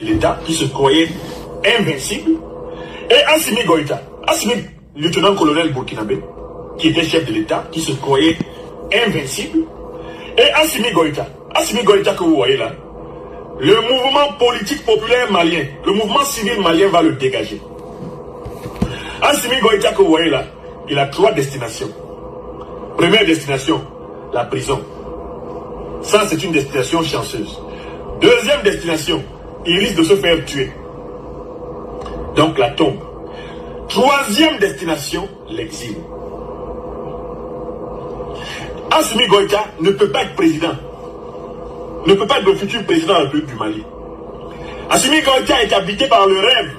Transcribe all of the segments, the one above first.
l'État qui se croyait invincible, et Assimi Goïta, Assimi, lieutenant-colonel burkinabé, qui était chef de l'État, qui se croyait invincible, et Assimi Goïta que vous voyez là, le mouvement politique populaire malien, le mouvement civil malien va le dégager. Assimi Goïta que vous voyez là, il a 3 destinations. Première destination, la prison. Ça, c'est une destination chanceuse. Deuxième destination, il risque de se faire tuer. Donc la tombe. Troisième destination, l'exil. Assimi Goïta ne peut pas être président. Ne peut pas être le futur président de la République du Mali. Assimi Goïta est habité par le rêve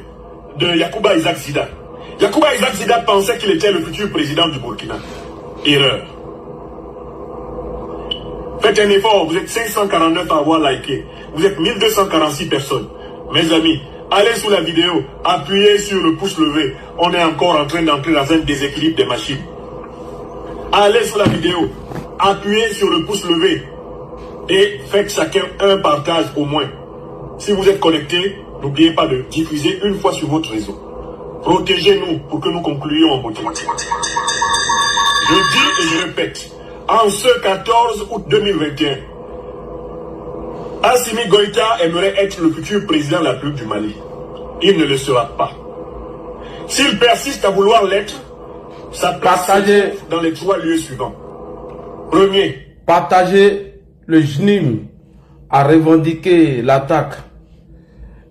de Yacouba Isaac Zida. Yacouba Isaac Zida pensait qu'il était le futur président du Burkina. Erreur. Faites un effort, vous êtes 549 à avoir liké. Vous êtes 1246 personnes. Mes amis, allez sous la vidéo, appuyez sur le pouce levé. On est encore en train d'entrer dans un déséquilibre des machines. Allez sous la vidéo, appuyez sur le pouce levé et faites chacun un partage au moins. Si vous êtes connecté, n'oubliez pas de diffuser une fois sur votre réseau. Protégez-nous pour que nous concluions en beauté. Je dis et je répète, en ce 14 août 2021, Assimi Goïta aimerait être le futur président de la République du Mali. Il ne le sera pas. S'il persiste à vouloir l'être, sa place dans les 3 lieux suivants. Premier. Partager le JNIM a revendiqué l'attaque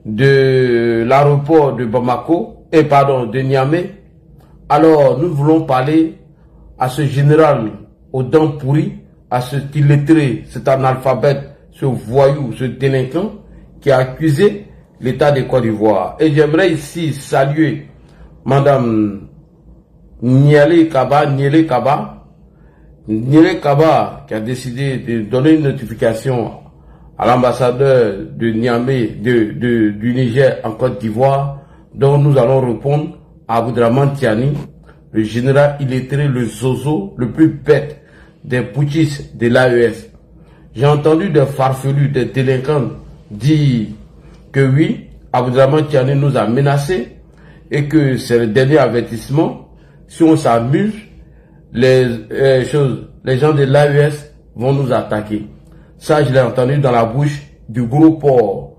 de l'aéroport de Bamako, de Niamey. Alors nous voulons parler à ce général aux dents pourries, à ce illettré, cet analphabète, ce voyou, ce délinquant qui a accusé l'État de Côte d'Ivoire. Et j'aimerais ici saluer Madame Niele Kaba, qui a décidé de donner une notification à l'ambassadeur de Niamey, du Niger en Côte d'Ivoire, dont nous allons répondre à Aboudraman Tiani, le général illettré, le zozo, le plus bête des putschistes de l'AES. J'ai entendu des farfelus, des délinquants dire que oui, Aboudraman Tiani nous a menacés et que c'est le dernier avertissement. Si on s'amuse, les gens de l'AES vont nous attaquer. Ça, je l'ai entendu dans la bouche du gros porc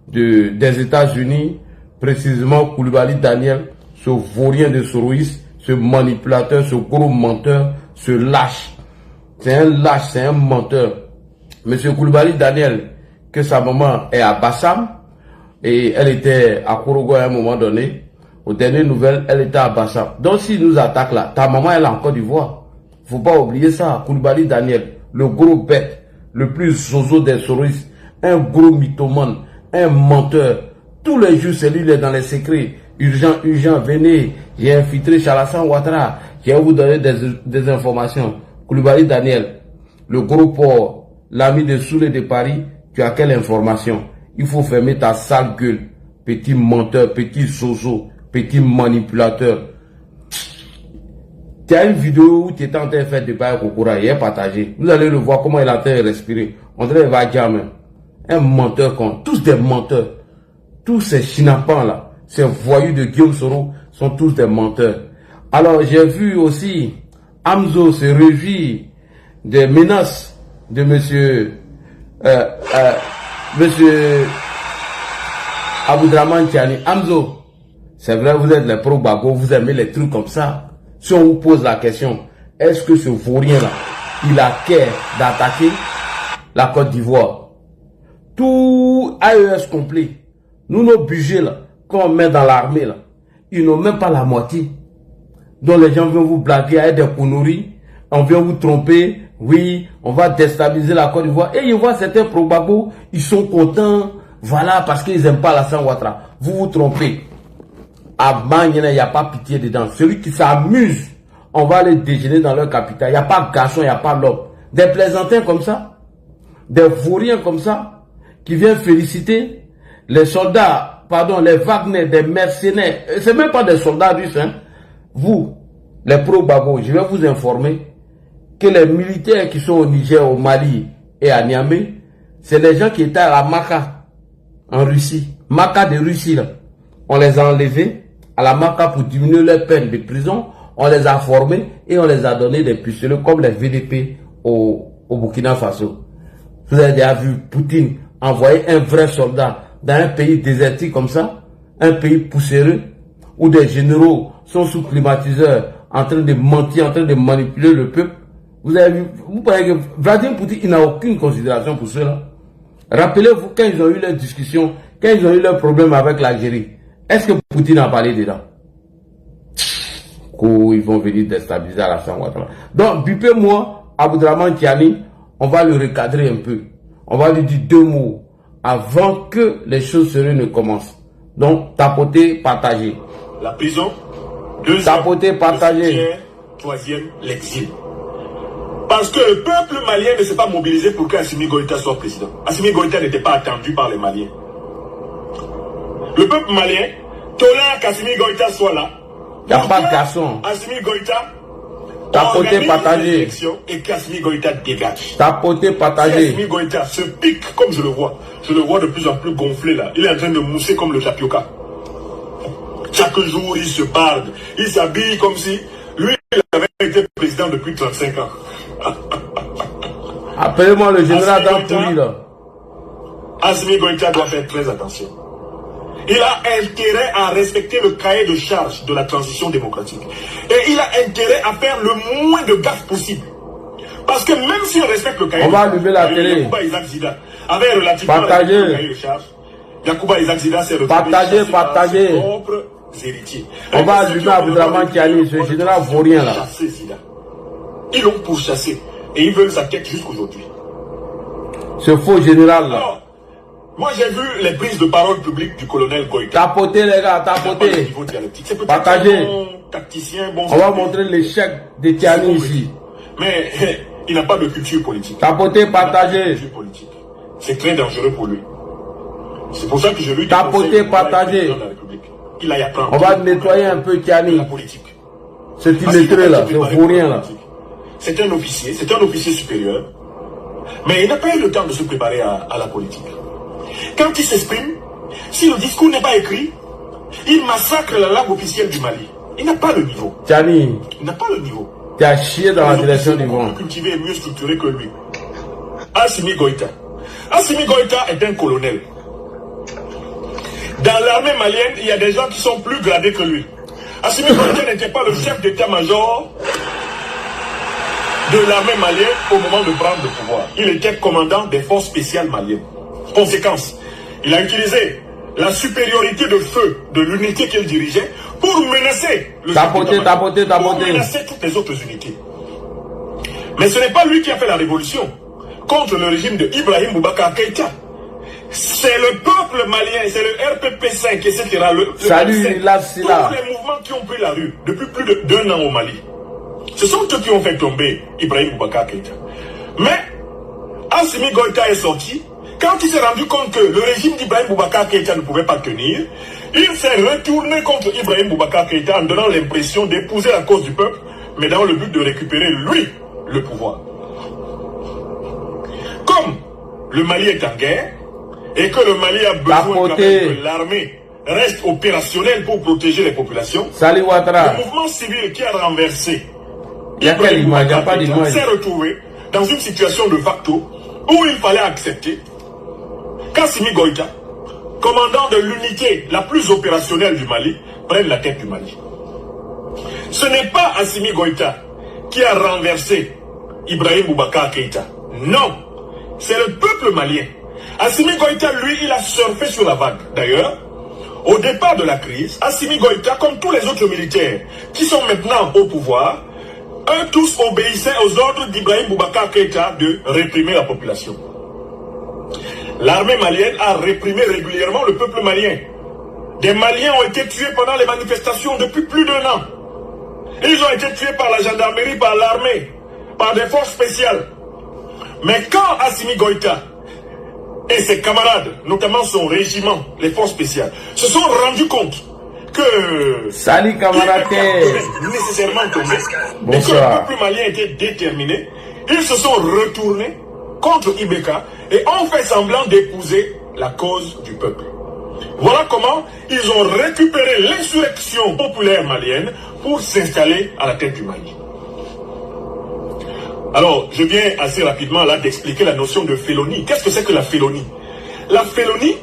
des États-Unis, précisément Koulibaly Daniel, ce vaurien de Soroïs, ce manipulateur, ce gros menteur, ce lâche. C'est un lâche, c'est un menteur. Monsieur Koulibaly Daniel, que sa maman est à Bassam, et elle était à Kourougo à un moment donné. Aux dernières nouvelles, elle était à Bassam. Donc s'il nous attaque là, ta maman elle est en Côte d'Ivoire. Faut pas oublier ça. Koulibaly Daniel, le gros bête, le plus zozo des Soroïs, un gros mythomane, un menteur. Tous les jours, c'est lui, il est dans les secrets. Urgent, venez. J'ai infiltré Chalassane Ouattara. Je vais vous donner des informations. Koulibaly Daniel, le gros porc, l'ami de Soulé de Paris, tu as quelle information? Il faut fermer ta sale gueule. Petit menteur, petit zozo, petit manipulateur. Tu as une vidéo où tu étais en train de faire des bails au courant, il est partagé. Vous allez le voir comment il est en train de respirer. On dirait qu'il va dire même. Un menteur con. Tous des menteurs. Tous ces chinapans là, ces voyous de Guillaume Soro sont tous des menteurs. Alors j'ai vu aussi Amzo se réjouir des menaces de monsieur Aboudraman Tiani. Amzo, c'est vrai, vous êtes les pro-bago, vous aimez les trucs comme ça. Si on vous pose la question, est-ce que ce vaurien-là, il a cœur d'attaquer la Côte d'Ivoire? Tout AES complet. Nous, nos budgets là, qu'on met dans l'armée là, ils n'ont même pas la moitié. Donc les gens viennent vous blaguer avec des conneries, on vient vous tromper, oui, on va déstabiliser la Côte d'Ivoire. Et ils voient certains pro-bago, ils sont contents, voilà, parce qu'ils n'aiment pas Alassane Ouattara. Vous vous trompez. À Bagnéna, il n'y a pas pitié dedans. Celui qui s'amuse, on va aller déjeuner dans leur capitale. Il n'y a pas garçon, il n'y a pas l'homme. Des plaisantins comme ça, des vauriens comme ça, qui viennent féliciter les soldats, les Wagner, des mercenaires. C'est même pas des soldats russes, hein. Vous, les pro-bago, je vais vous informer que les militaires qui sont au Niger, au Mali et à Niamey, c'est les gens qui étaient à la Maka. en Russie, Maka de Russie, là. On les a enlevés à la Maka pour diminuer leur peine de prison. On les a formés et on les a donné des pistolets comme les VDP au Burkina Faso. Vous avez déjà vu Poutine envoyer un vrai soldat dans un pays désertique comme ça, un pays poussiéreux, où des généraux sont sous climatiseur, en train de mentir, en train de manipuler le peuple. Vous avez vu, vous voyez que Vladimir Poutine, il n'a aucune considération pour cela. Rappelez-vous quand ils ont eu leur discussion, quand ils ont eu leur problème avec l'Algérie, est-ce que Poutine a parlé dedans? Ils vont venir déstabiliser Alassane Ouattara. Donc, Bipé-moi, Abdraman Tiani, on va le recadrer un peu. On va lui dire 2 mots avant que les choses sérieuses ne commencent. Donc, tapoter, partager. La prison, 2e, tapoter, partager. 3e, l'exil. Parce que le peuple malien ne s'est pas mobilisé pour qu'Assimi Goïta soit président. Assimi Goïta n'était pas attendu par les Maliens. Le peuple malien tolère qu'Assimi Goïta soit là. Il n'y a pas de garçon. Assimi Goïta tapoter, partager. Et qu'Assimi Goïta dégage. Tapoter, partager. Assimi Goïta se pique comme je le vois. Je le vois de plus en plus gonflé là. Il est en train de mousser comme le tapioca. Chaque jour, il se barde. Il s'habille comme si lui, il avait été président depuis 35 ans. Appelez-moi le général Dantouli là. Assimi Goïta doit faire très attention. Il a intérêt à respecter le cahier de charge de la transition démocratique. Et il a intérêt à faire le moins de gaffes possible. Parce que même si on respecte le cahier de charge, on va allumer la télé. Yacouba Isaac Zida avait relativement le cahier de charge. Yacouba Isaac Zida s'est retrouvé par ses propres héritiers. On va allumer Abdraman Tiani, ce général vaurien là. Ils l'ont pourchassé. Et ils veulent sa tête jusqu'aujourd'hui. Ce faux général là. Alors, moi j'ai vu les prises de parole publiques du colonel Goïta. Tapoter les gars, tapoter. C'est partager. Un bon tacticien, bon. On va montrer l'échec de Tiani ici. Mais il n'a pas de culture politique. Tapoter, partager. C'est très dangereux pour lui. C'est pour ça que je lui dis. Tapoter, partager. Il a apprendre. On va nettoyer un peu Tiani. La politique. C'est illettré là, c'est vaurien là. C'est un officier supérieur. Mais il n'a pas eu le temps de se préparer à la politique. Quand il s'exprime, si le discours n'est pas écrit, il massacre la langue officielle du Mali. Il n'a pas le niveau. Tiani, il n'a pas le niveau. Tu as chié dans la direction du vent. Plus cultivé et mieux structuré que lui. Assimi Goïta. Assimi Goïta est un colonel. Dans l'armée malienne, il y a des gens qui sont plus gradés que lui. Assimi Goïta n'était pas le chef d'état-major de l'armée malienne au moment de prendre le pouvoir. Il était commandant des forces spéciales maliennes. Conséquence, il a utilisé la supériorité de feu de l'unité qu'il dirigeait pour menacer le pour menacer toutes les autres unités. Mais ce n'est pas lui qui a fait la révolution contre le régime de Ibrahim Boubacar Keïta. C'est le peuple malien, c'est le RPP5, etc. Salut, tous les mouvements qui ont pris la rue depuis plus d'1 an au Mali. Ce sont eux qui ont fait tomber Ibrahim Boubacar Keïta. Mais Assimi Goïta est sorti. Quand il s'est rendu compte que le régime d'Ibrahim Boubacar Keïta ne pouvait pas tenir, il s'est retourné contre Ibrahim Boubacar Keïta en donnant l'impression d'épouser la cause du peuple, mais dans le but de récupérer, lui, le pouvoir. Comme le Mali est en guerre, et que le Mali a besoin que l'armée reste opérationnelle pour protéger les populations, Salut Ouattara. Le mouvement civil qui a renversé Ibrahim Boubacar Keïta s'est retrouvé dans une situation de facto où il fallait accepter qu'Assimi Goïta, commandant de l'unité la plus opérationnelle du Mali, prenne la tête du Mali. Ce n'est pas Assimi Goïta qui a renversé Ibrahim Boubacar Keïta. Non, c'est le peuple malien. Assimi Goïta, lui, il a surfé sur la vague. D'ailleurs, au départ de la crise, Assimi Goïta, comme tous les autres militaires qui sont maintenant au pouvoir, eux tous obéissaient aux ordres d'Ibrahim Boubacar Keïta de réprimer la population. L'armée malienne a réprimé régulièrement le peuple malien. Des Maliens ont été tués pendant les manifestations depuis plus d'1 an. Ils ont été tués par la gendarmerie, par l'armée, par des forces spéciales. Mais quand Assimi Goïta et ses camarades, notamment son régiment, les forces spéciales, se sont rendus compte que Salut camarade nécessairement tombé, et que le peuple malien était déterminé, ils se sont retournés contre Ibeka et ont fait semblant d'épouser la cause du peuple. Voilà comment ils ont récupéré l'insurrection populaire malienne pour s'installer à la tête du Mali. Alors, je viens assez rapidement là d'expliquer la notion de félonie. Qu'est-ce que c'est que la félonie? La félonie,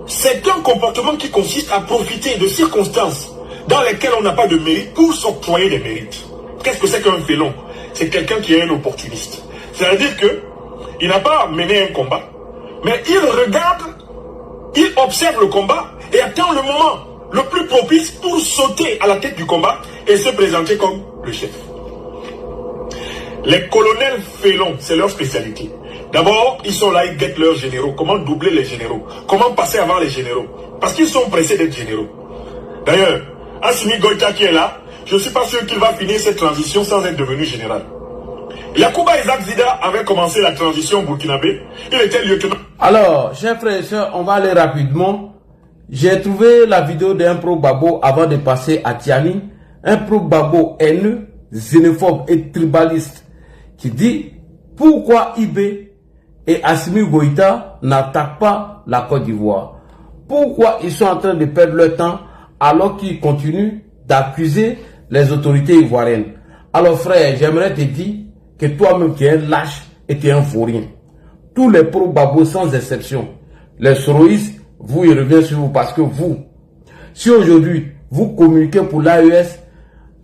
c'est un comportement qui consiste à profiter de circonstances dans lesquelles on n'a pas de mérite pour s'octroyer des mérites. Qu'est-ce que c'est qu'un félon? C'est quelqu'un qui est un opportuniste. C'est-à-dire que il n'a pas mené un combat, mais il regarde, il observe le combat et attend le moment le plus propice pour sauter à la tête du combat et se présenter comme le chef. Les colonels félons, c'est leur spécialité. D'abord, ils sont là, ils guettent leurs généraux. Comment doubler les généraux? Comment passer avant les généraux? Parce qu'ils sont pressés d'être généraux. D'ailleurs, Assimi Goïta qui est là, je ne suis pas sûr qu'il va finir cette transition sans être devenu général. Yacouba Isaac Zida avait commencé la transition burkinabé. Il était lieutenant. Alors, chers frères et sœurs, on va aller rapidement. J'ai trouvé la vidéo d'un pro-babo avant de passer à Tiani. Un pro-babo haineux, xénophobe et tribaliste qui dit pourquoi IB et Assimi Goïta n'attaquent pas la Côte d'Ivoire. Pourquoi ils sont en train de perdre leur temps alors qu'ils continuent d'accuser les autorités ivoiriennes. Alors frère, j'aimerais te dire que toi-même tu es un lâche et tu es un vaurien. Tous les pro-babos sans exception, les soroïstes, vous y revient sur vous parce que vous, si aujourd'hui vous communiquez pour l'AES,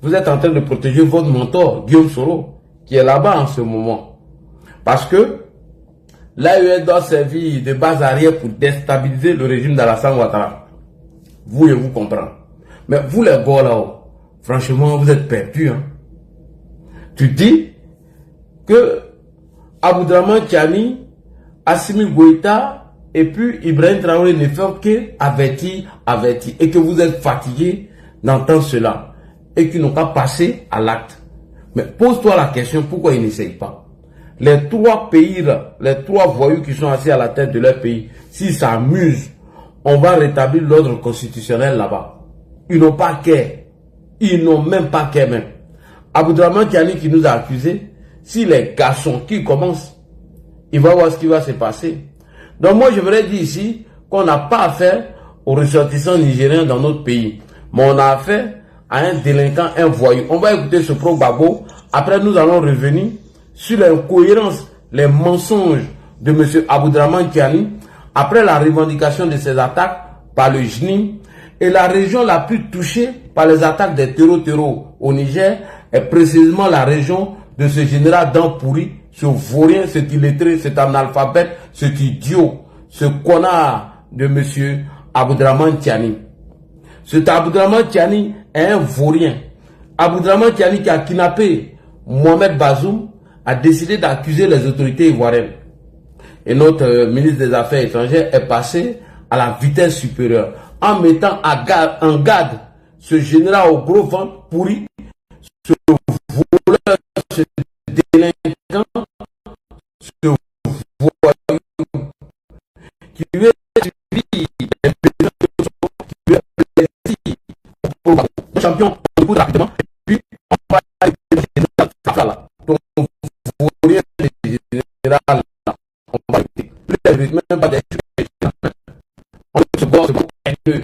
vous êtes en train de protéger votre mentor, Guillaume Soro, qui est là-bas en ce moment. Parce que l'AES doit servir de base arrière pour déstabiliser le régime d'Alassane Ouattara. Vous et vous comprenez. Mais vous les gars là-haut, franchement, vous êtes perdus. Hein? Tu dis que Aboudraman Tiani, Assimi Goïta et puis Ibrahim Traoré ne font que avertir, et que vous êtes fatigués d'entendre cela et qu'ils n'ont pas passé à l'acte. Mais pose-toi la question, pourquoi ils n'essayent pas? Les trois pays là, les trois voyous qui sont assis à la tête de leur pays, s'ils s'amusent, on va rétablir l'ordre constitutionnel là-bas. Ils n'ont pas qu'à. Ils n'ont même pas qu'à même. Aboudraman Tiani qui nous a accusés, si les garçons qui commencent, il va voir ce qui va se passer. Donc moi je voudrais dire ici qu'on n'a pas affaire aux ressortissants nigériens dans notre pays. Mais on a affaire à un délinquant, un voyou. On va écouter ce pro-babo. Après nous allons revenir sur l'incohérence, les mensonges de M. Aboudraman Tiani après la revendication de ces attaques par le GNI. Et la région la plus touchée par les attaques des terreaux au Niger est précisément la région de ce général Dampouri, ce vaurien, cet illettré, cet analphabète, cet idiot, ce connard de M. Aboudraman Tiani. Cet Aboudraman Tiani est un vaurien. Aboudraman Tiani qui a kidnappé Mohamed Bazoum a décidé d'accuser les autorités ivoiriennes. Et notre ministre des Affaires étrangères est passé à la vitesse supérieure en mettant en garde ce général au gros ventre pourri, ce voleur, ce délinquant, ce voyou qui lui est suivi, qui lui est plaisir pour le champion au bout rapidement, et puis on va aller le général là. Donc, vous voyez le général là, on va arrêter. Même pas des on se voit, haineux.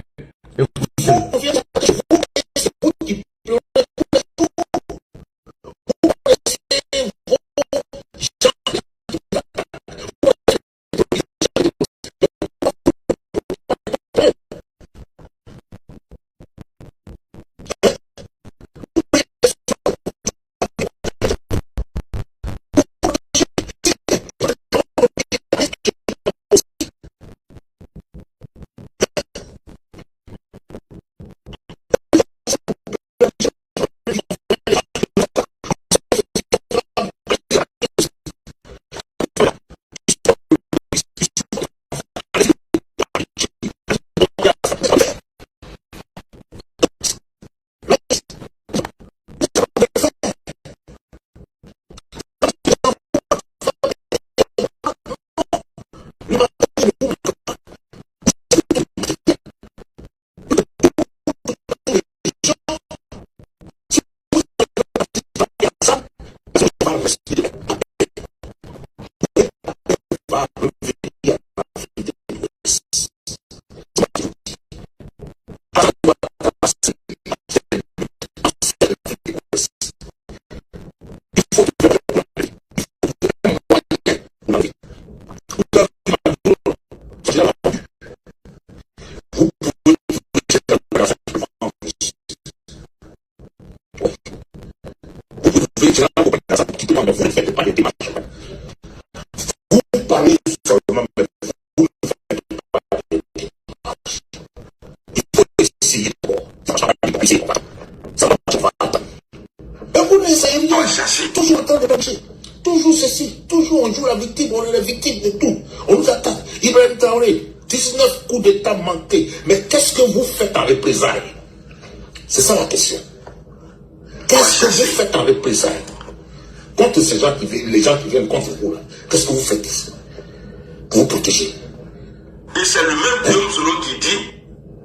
victime, on est les victimes de tout. On nous attaque. Ibrahim Traoré, 19 coups d'État manqués. Mais qu'est-ce que vous faites en représailles? C'est ça la question. Qu'est-ce que vous faites en représailles contre ces gens les gens qui viennent contre vous là? Qu'est-ce que vous faites ici pour vous protéger? Et c'est le même Guillaume Soro qui dit.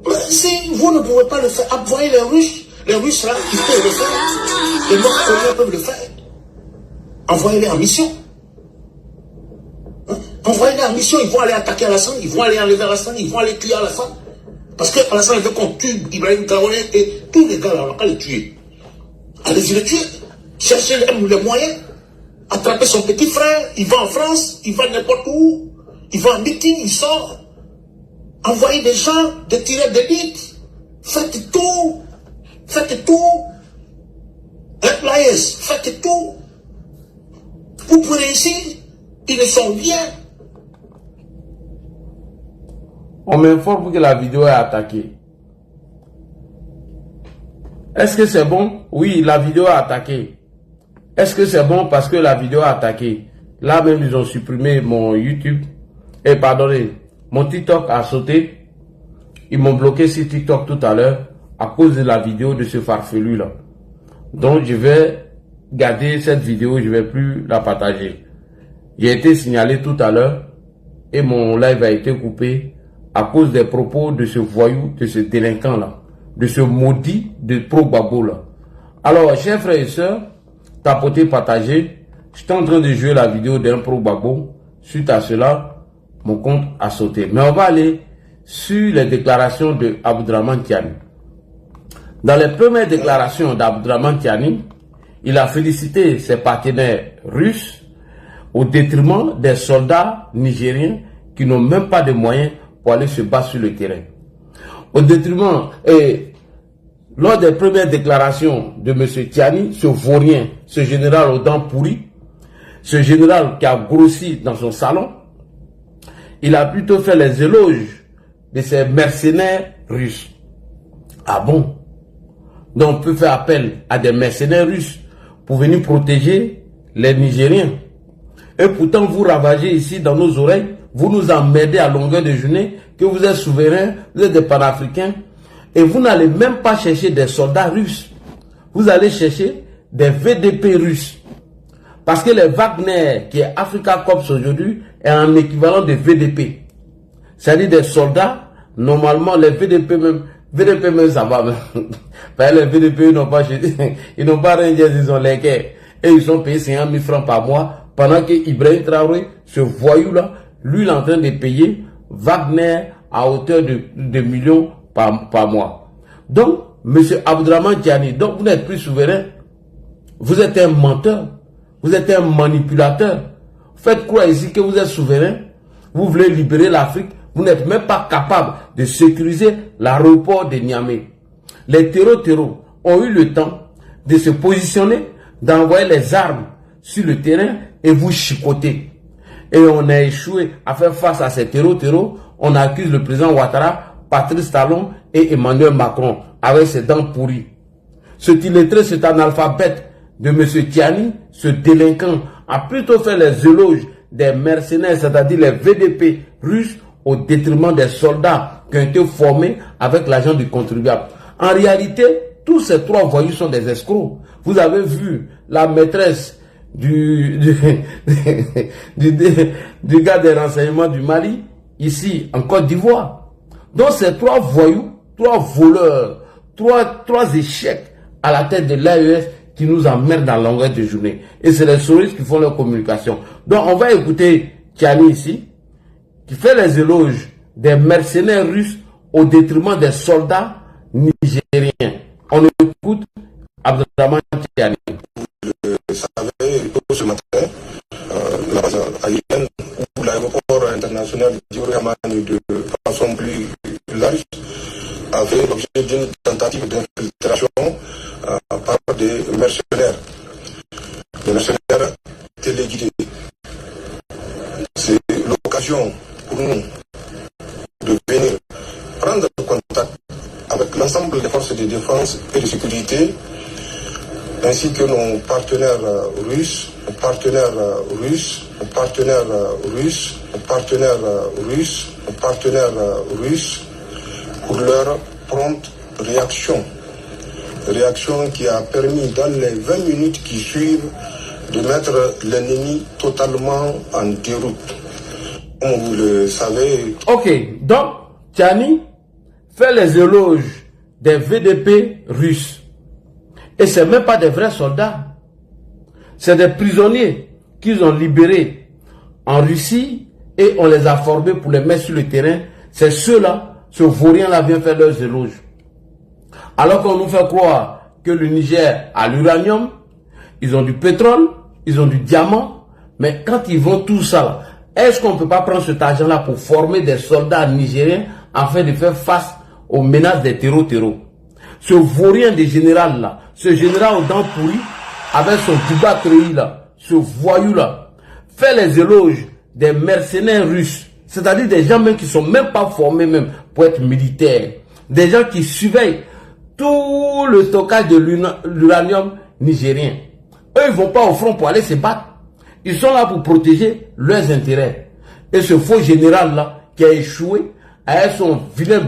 Mais si vous ne pouvez pas le faire, envoyez les Russes là, ils peuvent le faire. Les Nord-Coréens peuvent le faire. Envoyez-les en mission. Hein? Envoyez-les en mission, ils vont aller attaquer Alassane, ils vont aller enlever Alassane, ils vont aller tuer Alassane. Parce que Alassane veut qu'on tue Ibrahim Traoré et tous les gars là, on va pas les tuer. Allez-y les tuer. Cherchez les moyens. Attraper son petit frère, il va en France, il va n'importe où, il va en meeting, il sort. Envoyez des gens, des tireurs d'élite. Faites tout. Faites tout. Employés, faites tout. Vous prenez ici, ils le sont bien. On m'informe que la vidéo est attaquée. Est-ce que c'est bon? Oui, la vidéo est attaquée. Est-ce que c'est bon parce que la vidéo est attaquée? Là même, ils ont supprimé mon YouTube. Et pardonnez, mon TikTok a sauté. Ils m'ont bloqué sur TikTok tout à l'heure à cause de la vidéo de ce farfelu là. Donc je vais garder cette vidéo, je vais plus la partager. J'ai été signalé tout à l'heure et mon live a été coupé à cause des propos de ce voyou, de ce délinquant là, de ce maudit de Pro-Gbagbo là. Alors, chers frères et sœurs, tapotez, partagez. J'étais en train de jouer la vidéo d'un Pro-Gbagbo. Suite à cela, mon compte a sauté. Mais on va aller sur les déclarations de Abdourahmane Tiani. Dans les premières déclarations d'Abdourahmane Tiani, il a félicité ses partenaires russes au détriment des soldats nigériens qui n'ont même pas de moyens pour aller se battre sur le terrain. Au détriment, et lors des premières déclarations de M. Tiani, ce vaurien, ce général aux dents pourries, ce général qui a grossi dans son salon, il a plutôt fait les éloges de ces mercenaires russes. Ah bon? Donc on peut faire appel à des mercenaires russes pour venir protéger les Nigériens. Et pourtant vous ravagez ici dans nos oreilles, vous nous emmerdez à longueur de journée que vous êtes souverains, vous êtes des panafricains, et vous n'allez même pas chercher des soldats russes. Vous allez chercher des VDP russes. Parce que les Wagner, qui est Africa Corps aujourd'hui, est un équivalent de VDP. C'est-à-dire des soldats, normalement les VDP même ça va. Parce que les VDP ils n'ont pas rien, ils ont les guerres. Et ils sont payés 50 000 francs par mois, pendant que Ibrahim Traoré, ce voyou-là, lui, il est en train de payer Wagner à hauteur de millions par mois. Donc, M. Abdourahmane Tiani, donc vous n'êtes plus souverain. Vous êtes un menteur. Vous êtes un manipulateur. Faites croire ici que vous êtes souverain. Vous voulez libérer l'Afrique. Vous n'êtes même pas capable de sécuriser l'aéroport de Niamey. Les terreaux ont eu le temps de se positionner, d'envoyer les armes sur le terrain et vous chicoter. Et on a échoué à faire face à ces terreaux. On accuse le président Ouattara, Patrice Talon et Emmanuel Macron avec ses dents pourries. Ce illettré, cet analphabète de M. Tiani, ce délinquant, a plutôt fait les éloges des mercenaires, c'est-à-dire les VDP russes, au détriment des soldats qui ont été formés avec l'argent du contribuable. En réalité, tous ces trois voyous sont des escrocs. Vous avez vu la maîtresse du gars des renseignements du Mali, ici, en Côte d'Ivoire. Donc ces trois voyous, trois voleurs, trois échecs à la tête de l'AES qui nous emmerdent dans la longueur de journée. Et c'est les souris qui font leur communication. Donc on va écouter Tiani ici, qui fait les éloges des mercenaires russes au détriment des soldats nigériens. On écoute Abdourahmane Tiani. Vous savez, ce matin, la base aérienne ou l'aéroport international d'Ivory-Hamani de façon plus large a fait l'objet d'une tentative d'infiltration par des mercenaires. Des mercenaires téléguidés. C'est l'occasion pour nous de venir prendre contact avec l'ensemble des forces de défense et de sécurité, ainsi que nos partenaires russes russes pour leur prompte réaction. Réaction qui a permis dans les 20 minutes qui suivent de mettre l'ennemi totalement en déroute. Comme vous le savez... Ok, donc Tiani fait les éloges des VDP russes. Et ce n'est même pas des vrais soldats. C'est des prisonniers qu'ils ont libérés en Russie et on les a formés pour les mettre sur le terrain. C'est ceux-là, ce vaurien-là vient faire leurs éloges. Alors qu'on nous fait croire que le Niger a l'uranium, ils ont du pétrole, ils ont du diamant, mais quand ils vont tout ça, est-ce qu'on ne peut pas prendre cet argent-là pour former des soldats nigériens afin de faire face aux menaces des terreaux? Ce vaurien des générales-là, ce général aux dents pourries, avec son tuba là, ce voyou-là, fait les éloges des mercenaires russes, c'est-à-dire des gens même qui ne sont même pas formés même pour être militaires, des gens qui surveillent tout le stockage de l'uranium nigérien. Eux, ils ne vont pas au front pour aller se battre. Ils sont là pour protéger leurs intérêts. Et ce faux général-là, qui a échoué, avec son vilain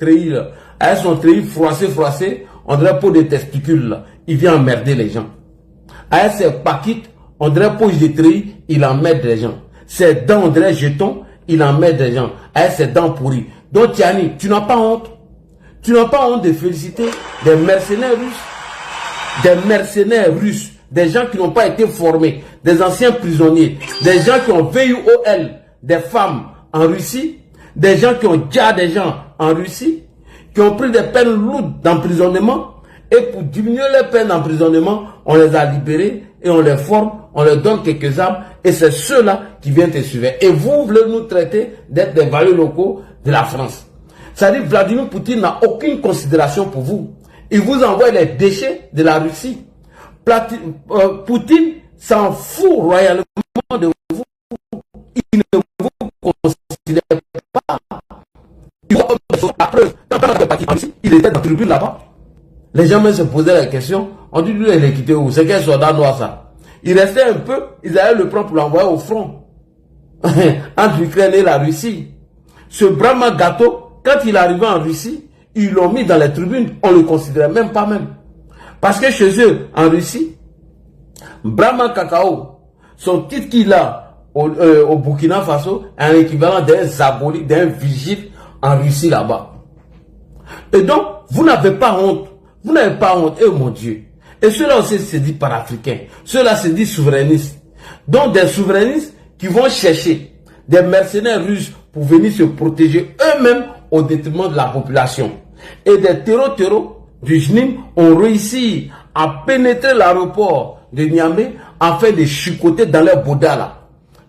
treillis, là, avec son treillis froissé, on dirait peau de testicules, là, il vient emmerder les gens. Avec ses paquites, on dirait peau de treillis, il emmerde les gens. Ses dents, on dirait jetons, il emmerde les gens. Avec ses dents pourries. Donc, Tiani, tu n'as pas honte. Tu n'as pas honte de féliciter des mercenaires russes, des gens qui n'ont pas été formés, des anciens prisonniers, des gens qui ont VUOL, des femmes en Russie, des gens qui ont déjà des gens en Russie, qui ont pris des peines lourdes d'emprisonnement, et pour diminuer les peines d'emprisonnement, on les a libérés et on les forme, on leur donne quelques armes, et c'est ceux-là qui viennent te suivre. Et vous voulez nous traiter d'être des valeurs locaux de la France. C'est-à-dire que Vladimir Poutine n'a aucune considération pour vous. Il vous envoie les déchets de la Russie. Poutine s'en fout royalement de vous. Il ne vous considère pas. Après, il était dans la tribune là-bas. Les gens même se posaient la question. On dit, lui, il est quitté où? C'est quel soldat noir ça? Il restait un peu, ils allaient le prendre pour l'envoyer au front. Entre l'Ukraine et la Russie. Ce Brahma Gâteau, quand il arrivait en Russie, ils l'ont mis dans les tribunes, on ne le considérait même pas même. Parce que chez eux, en Russie, Brahma Cacao, son titre qu'il a au Burkina Faso, est un équivalent d'un Zaboli, d'un vigile en Russie là-bas. Et donc, vous n'avez pas honte. Vous n'avez pas honte, eh mon Dieu. Et ceux-là aussi se disent panafricains. Ceux-là se disent souverainistes. Donc des souverainistes qui vont chercher des mercenaires russes pour venir se protéger eux-mêmes au détriment de la population. Et des terreaux du JNIM ont réussi à pénétrer l'aéroport de Niamey afin de chicoter dans leurs bodas là.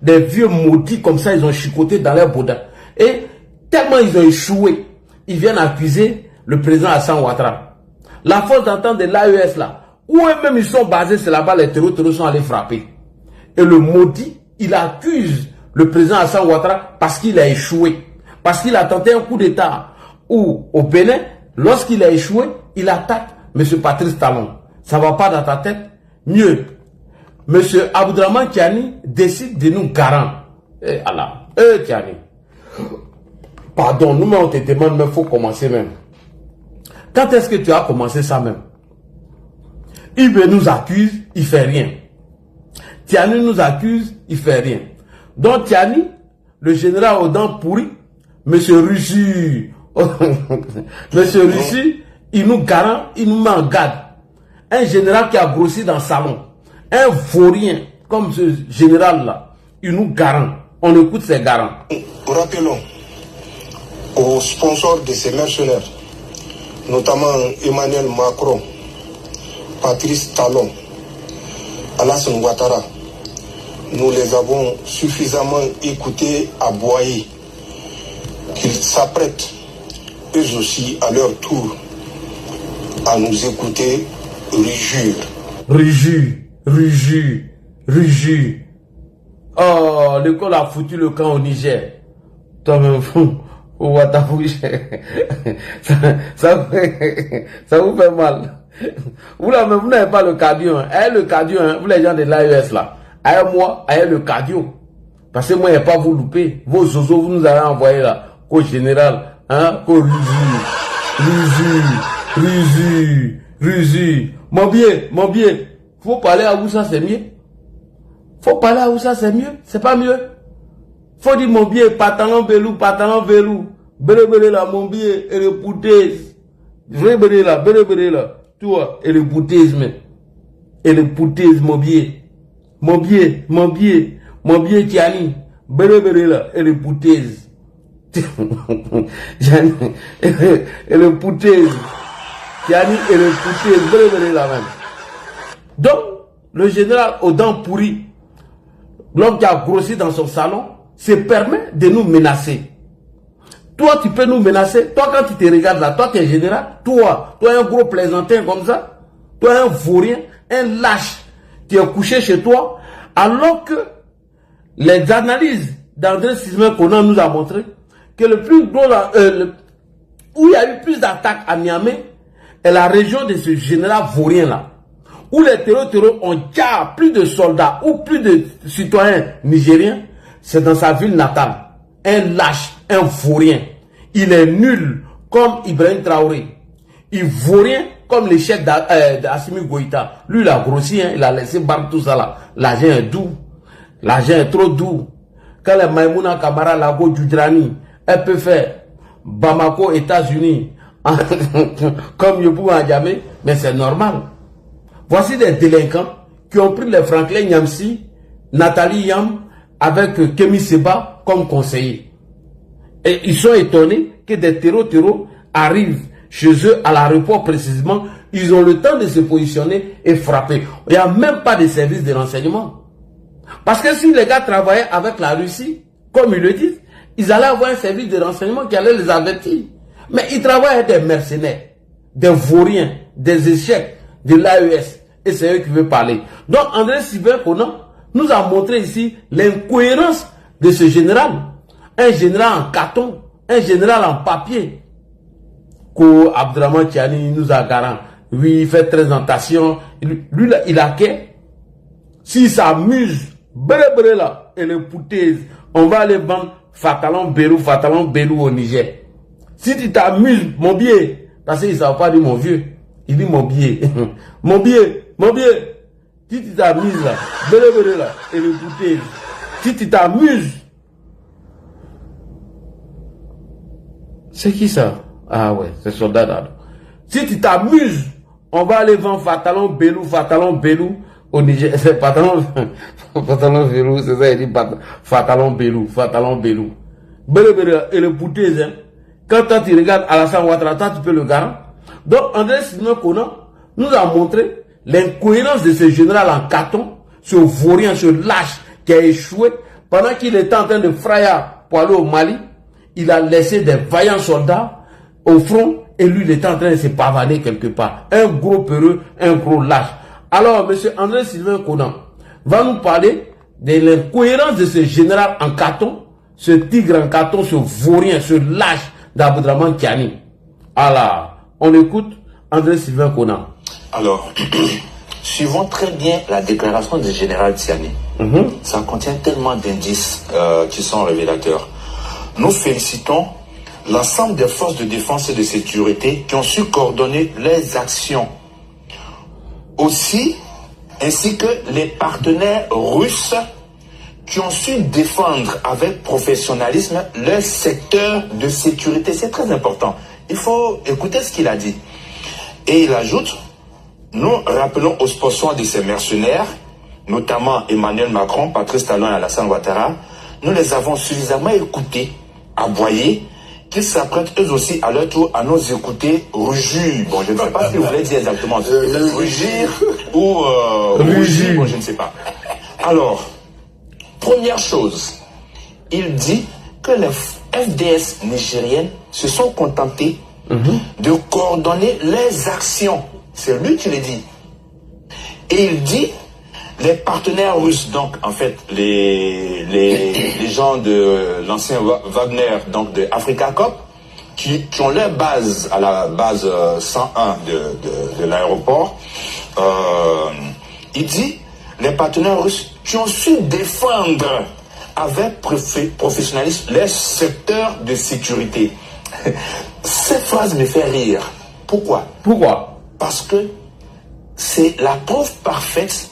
Des vieux maudits comme ça, ils ont chicoté dans leurs bodas. Et tellement ils ont échoué, ils viennent accuser le président Hassan Ouattara. La force d'entente de l'AES là, où eux-mêmes ils sont basés, c'est là-bas les terreaux sont allés frapper. Et le maudit, il accuse le président Hassan Ouattara parce qu'il a échoué. Parce qu'il a tenté un coup d'État où, au Bénin, lorsqu'il a échoué, il attaque M. Patrice Talon. Ça ne va pas dans ta tête? Mieux, M. Abdraman Tiani décide de nous garant. Eh Allah, Tiani. Pardon, nous-mêmes on te demande, mais il faut commencer même. Quand est-ce que tu as commencé ça même? Il nous accuse, il ne fait rien. Tiani nous accuse, il ne fait rien. Donc Tiani, le général aux dents pourries, Monsieur Russie, Monsieur Russie, il nous garant, il nous met en garde. Un général qui a grossi dans le salon, un vaurien comme ce général-là, il nous garant. On écoute ses garants. Rappelons aux sponsors de ces mercenaires, notamment Emmanuel Macron, Patrice Talon, Alassane Ouattara, nous les avons suffisamment écoutés à aboyer, qu'ils s'apprêtent eux aussi à leur tour à nous écouter rugir. Rugir. Oh, l'école a foutu le camp au Niger. Toi-même, ça vous fait mal. Vous n'avez pas le camion. Le camion, vous les gens de l'AES là. Aïe moi, aïe le cardio. Parce que moi, il n'y a pas vous louper. Vos zozos, vous nous avez envoyé là, qu'au général, hein, qu'au Ruzi. Mon bien, faut parler à où ça c'est mieux. Faut parler à où ça c'est mieux, c'est pas mieux. Faut dire mon bien, pantalon velou. Bélé là, mon bien, et le poutaise. Bélé là, toi, et le poutaisme. Et le poutaise, mon bien, Tiani. Bélé là, et le poutaise. Et le poutaise. Tiani et le poutaise, là même. Donc, le général aux dents pourries, l'homme qui a grossi dans son salon, se permet de nous menacer. Toi, tu peux nous menacer. Toi, quand tu te regardes là, toi, tu es général. Toi, un gros plaisantin comme ça. Toi, un vaurien, un lâche. Tu es couché chez toi. Alors que les analyses d'André Sylvain Conan nous a montré que le plus gros, où il y a eu plus d'attaques à Niamey, est la région de ce général vaurien là. Où les terroristes ont déjà plus de soldats ou plus de citoyens nigériens, c'est dans sa ville natale. Un lâche, un vaurien. Il est nul comme Ibrahim Traoré. Il vaut rien comme les chefs d'Assimi Goïta. Lui, il a grossi, hein, il a laissé barbe tout ça là. L'argent est doux. L'argent est trop doux. Quand les Maïmouna Kamara Lago Djudrani, elle peut faire Bamako, États-Unis, comme Yopou Adjamé, mais c'est normal. Voici des délinquants qui ont pris les Franklin Nyamsi, Nathalie Yam, avec Kemi Seba comme conseiller. Et ils sont étonnés que des terreaux arrivent chez eux à l'aéroport précisément. Ils ont le temps de se positionner et frapper. Il n'y a même pas de service de renseignement. Parce que si les gars travaillaient avec la Russie, comme ils le disent, ils allaient avoir un service de renseignement qui allait les avertir. Mais ils travaillent avec des mercenaires, des vauriens, des échecs, de l'AES. Et c'est eux qui veulent parler. Donc André Sylvain Conan nous a montré ici l'incohérence de ce général. Un général en carton, un général en papier. Que Abdraman Tiani nous a garant. Oui, il fait présentation. Lui, là, il a quai. S'il s'amuse, bré là, et le poutaise, on va aller vendre Fatalon Belou au Niger. Si tu t'amuses, mon billet, parce qu'il ne savent pas dire mon vieux, il dit mon billet. mon billet. Si tu t'amuses là, bré là, et le poutaise. Si tu t'amuses, c'est qui ça? Ah ouais, c'est soldat là. Si tu t'amuses, on va aller vendre Fatalon Belou au Niger. C'est Fatalon Belou, c'est ça, il dit Fatalon Belou. Et le poutaise, hein. Quand toi, tu regardes Alassane Ouattara, toi, tu peux le garant. Donc, André Sylvain Conan nous a montré l'incohérence de ce général en carton, ce vaurien, ce lâche qui a échoué pendant qu'il était en train de frayer pour aller au Mali. Il a laissé des vaillants soldats au front et lui, il était en train de se pavaner quelque part. Un gros peureux, un gros lâche. Alors, M. André Sylvain Conan va nous parler de l'incohérence de ce général en carton, ce tigre en carton, ce vaurien, ce lâche d'Abdraman Tiani. Alors, on écoute André Sylvain Conan. Alors, suivons très bien la déclaration du général Tiani. Ça contient tellement d'indices qui sont révélateurs. Nous félicitons l'ensemble des forces de défense et de sécurité qui ont su coordonner les actions. Aussi, ainsi que les partenaires russes qui ont su défendre avec professionnalisme leur secteur de sécurité. C'est très important. Il faut écouter ce qu'il a dit. Et il ajoute, nous rappelons aux sponsors de ces mercenaires, notamment Emmanuel Macron, Patrice Talon et Alassane Ouattara, nous les avons suffisamment écoutés, aboyés, qu'ils s'apprêtent eux aussi à leur tour à nous écouter rugir. Bon, je ne sais pas ce que vous voulez dire exactement. Rugir ou rugir, bon, je ne sais pas. Alors, première chose, il dit que les FDS nigériennes se sont contentés de coordonner les actions. C'est lui qui le dit. Et il dit les partenaires russes, donc en fait les gens de l'ancien Wagner, donc de Africa Corp, qui ont leur base à la base 101 de l'aéroport, il dit les partenaires russes qui ont su défendre avec professionnalisme les secteurs de sécurité. Cette phrase me fait rire. Pourquoi? Pourquoi? Parce que c'est la preuve parfaite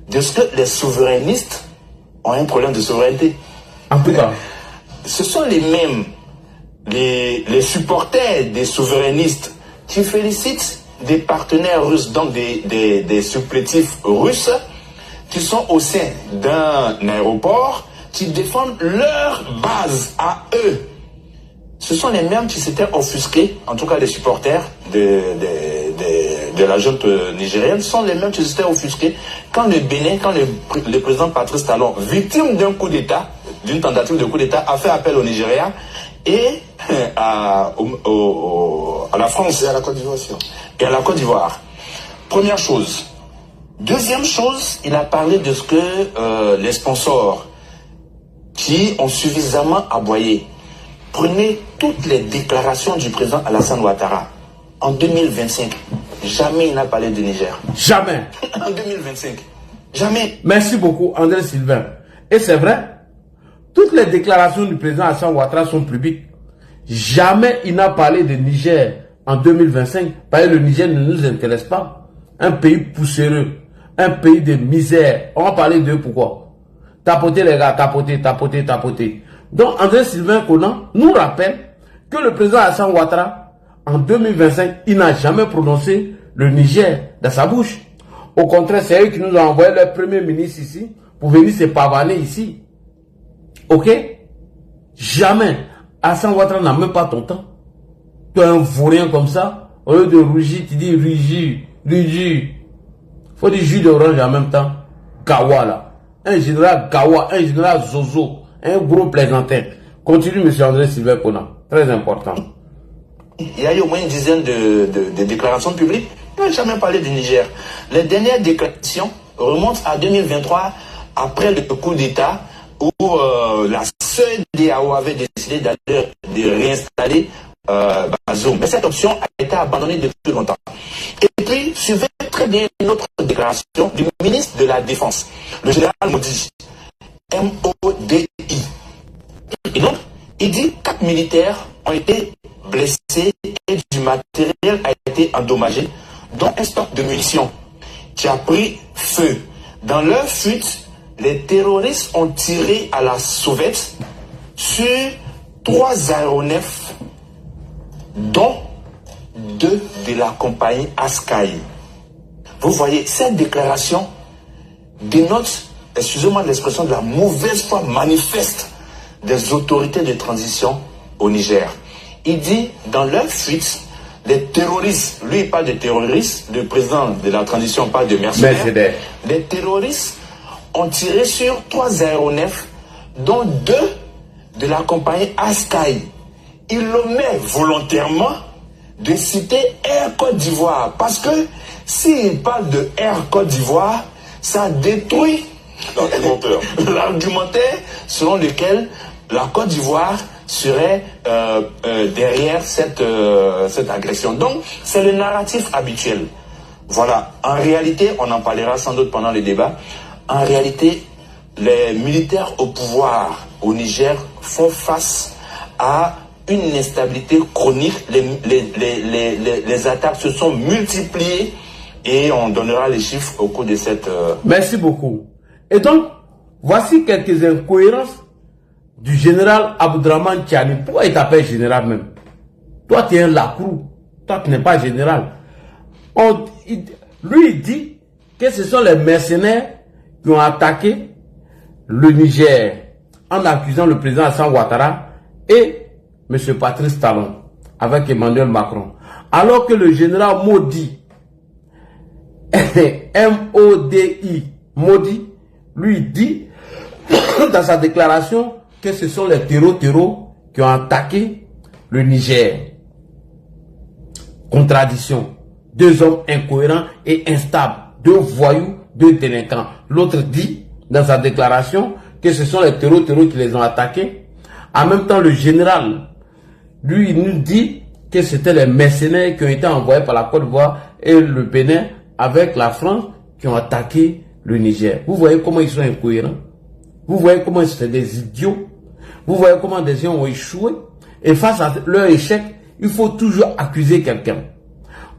de ce que les souverainistes ont un problème de souveraineté. En tout cas, ce sont les mêmes, les supporters des souverainistes qui félicitent des partenaires russes, donc des supplétifs russes, qui sont au sein d'un aéroport, qui défendent leur base à eux. Ce sont les mêmes qui s'étaient offusqués, en tout cas les supporters de la junte nigérienne, sont les mêmes qui s'étaient offusqués quand le Bénin, quand le président Patrice Talon, victime d'un coup d'État, d'une tentative de coup d'État, a fait appel au Nigeria et à la France. Et à la Côte d'Ivoire aussi. Et à la Côte d'Ivoire. Première chose. Deuxième chose, il a parlé de ce que les sponsors qui ont suffisamment aboyé. Prenez toutes les déclarations du président Alassane Ouattara. En 2025, jamais il n'a parlé du Niger. jamais. En 2025, jamais. Merci beaucoup, André Sylvain. Et c'est vrai, toutes les déclarations du président Alassane Ouattara sont publiques. Jamais il n'a parlé de Niger en 2025, parce que le Niger ne nous intéresse pas. Un pays poussiéreux, un pays de misère. On va parler d'eux pourquoi? Tapoter les gars, tapoter. Donc André Sylvain Conan nous rappelle que le président Alassane Ouattara, en 2025, il n'a jamais prononcé le Niger dans sa bouche. Au contraire, c'est eux qui nous ont envoyé leur premier ministre ici pour venir se pavaner ici. Ok? Jamais. Alassane Ouattara n'a même pas ton temps. Tu es un vaurien comme ça. Au lieu de rougir, tu dis rugis. Faut dire jus d'orange en même temps. Gawa là. Un général Gawa, un général Zozo. Un gros plaisantin. Continue, monsieur André Sylvain Conan. Très important. Il y a eu au moins une dizaine de déclarations publiques. Il n'a jamais parlé du Niger. Les dernières déclarations remontent à 2023, après le coup d'État, où la CEDEAO avait décidé d'aller de réinstaller Bazoum. Mais cette option a été abandonnée depuis longtemps. Et puis, suivait très bien une autre déclaration du ministre de la Défense, le général Modi. MODI. Et donc, il dit 4 militaires ont été blessés et du matériel a été endommagé, dont un stock de munitions qui a pris feu. Dans leur fuite, les terroristes ont tiré à la sauvette sur 3 aéronefs, dont 2 de la compagnie Askai. Vous voyez, cette déclaration dénote, excusez-moi de l'expression, de la mauvaise foi manifeste des autorités de transition au Niger. Il dit, dans leur fuite, les terroristes, lui il parle de terroristes, le président de la transition parle de mercenaires. Les terroristes ont tiré sur 3 aéronefs, dont 2 de la compagnie Askai. Il omet volontairement de citer Air Côte d'Ivoire, parce que s'il parle de Air Côte d'Ivoire, ça détruit l'argumentaire selon lequel la Côte d'Ivoire serait derrière cette agression. Donc, c'est le narratif habituel. Voilà. En réalité, on en parlera sans doute pendant le débat. En réalité, les militaires au pouvoir au Niger font face à une instabilité chronique. Les attaques se sont multipliées et on donnera les chiffres au cours de cette... Merci beaucoup. Et donc, voici quelques incohérences du général Abdourahmane Tiani. Pourquoi il t'appelle général même? Toi, tu es un lacrou. Toi, tu n'es pas général. Lui, il dit que ce sont les mercenaires qui ont attaqué le Niger en accusant le président Alassane Ouattara et M. Patrice Talon avec Emmanuel Macron. Alors que le général Modi, M-O-D-I, Modi, lui dit dans sa déclaration que ce sont les terreaux qui ont attaqué le Niger. Contradiction. 2 hommes incohérents et instables. 2 voyous, 2 délinquants. L'autre dit dans sa déclaration que ce sont les terreaux qui les ont attaqués. En même temps, le général, lui, il nous dit que c'était les mercenaires qui ont été envoyés par la Côte d'Ivoire et le Bénin avec la France qui ont attaqué le Niger. Vous voyez comment ils sont incohérents. Vous voyez comment c'est des idiots. Vous voyez comment des gens ont échoué. Et face à leur échec, il faut toujours accuser quelqu'un.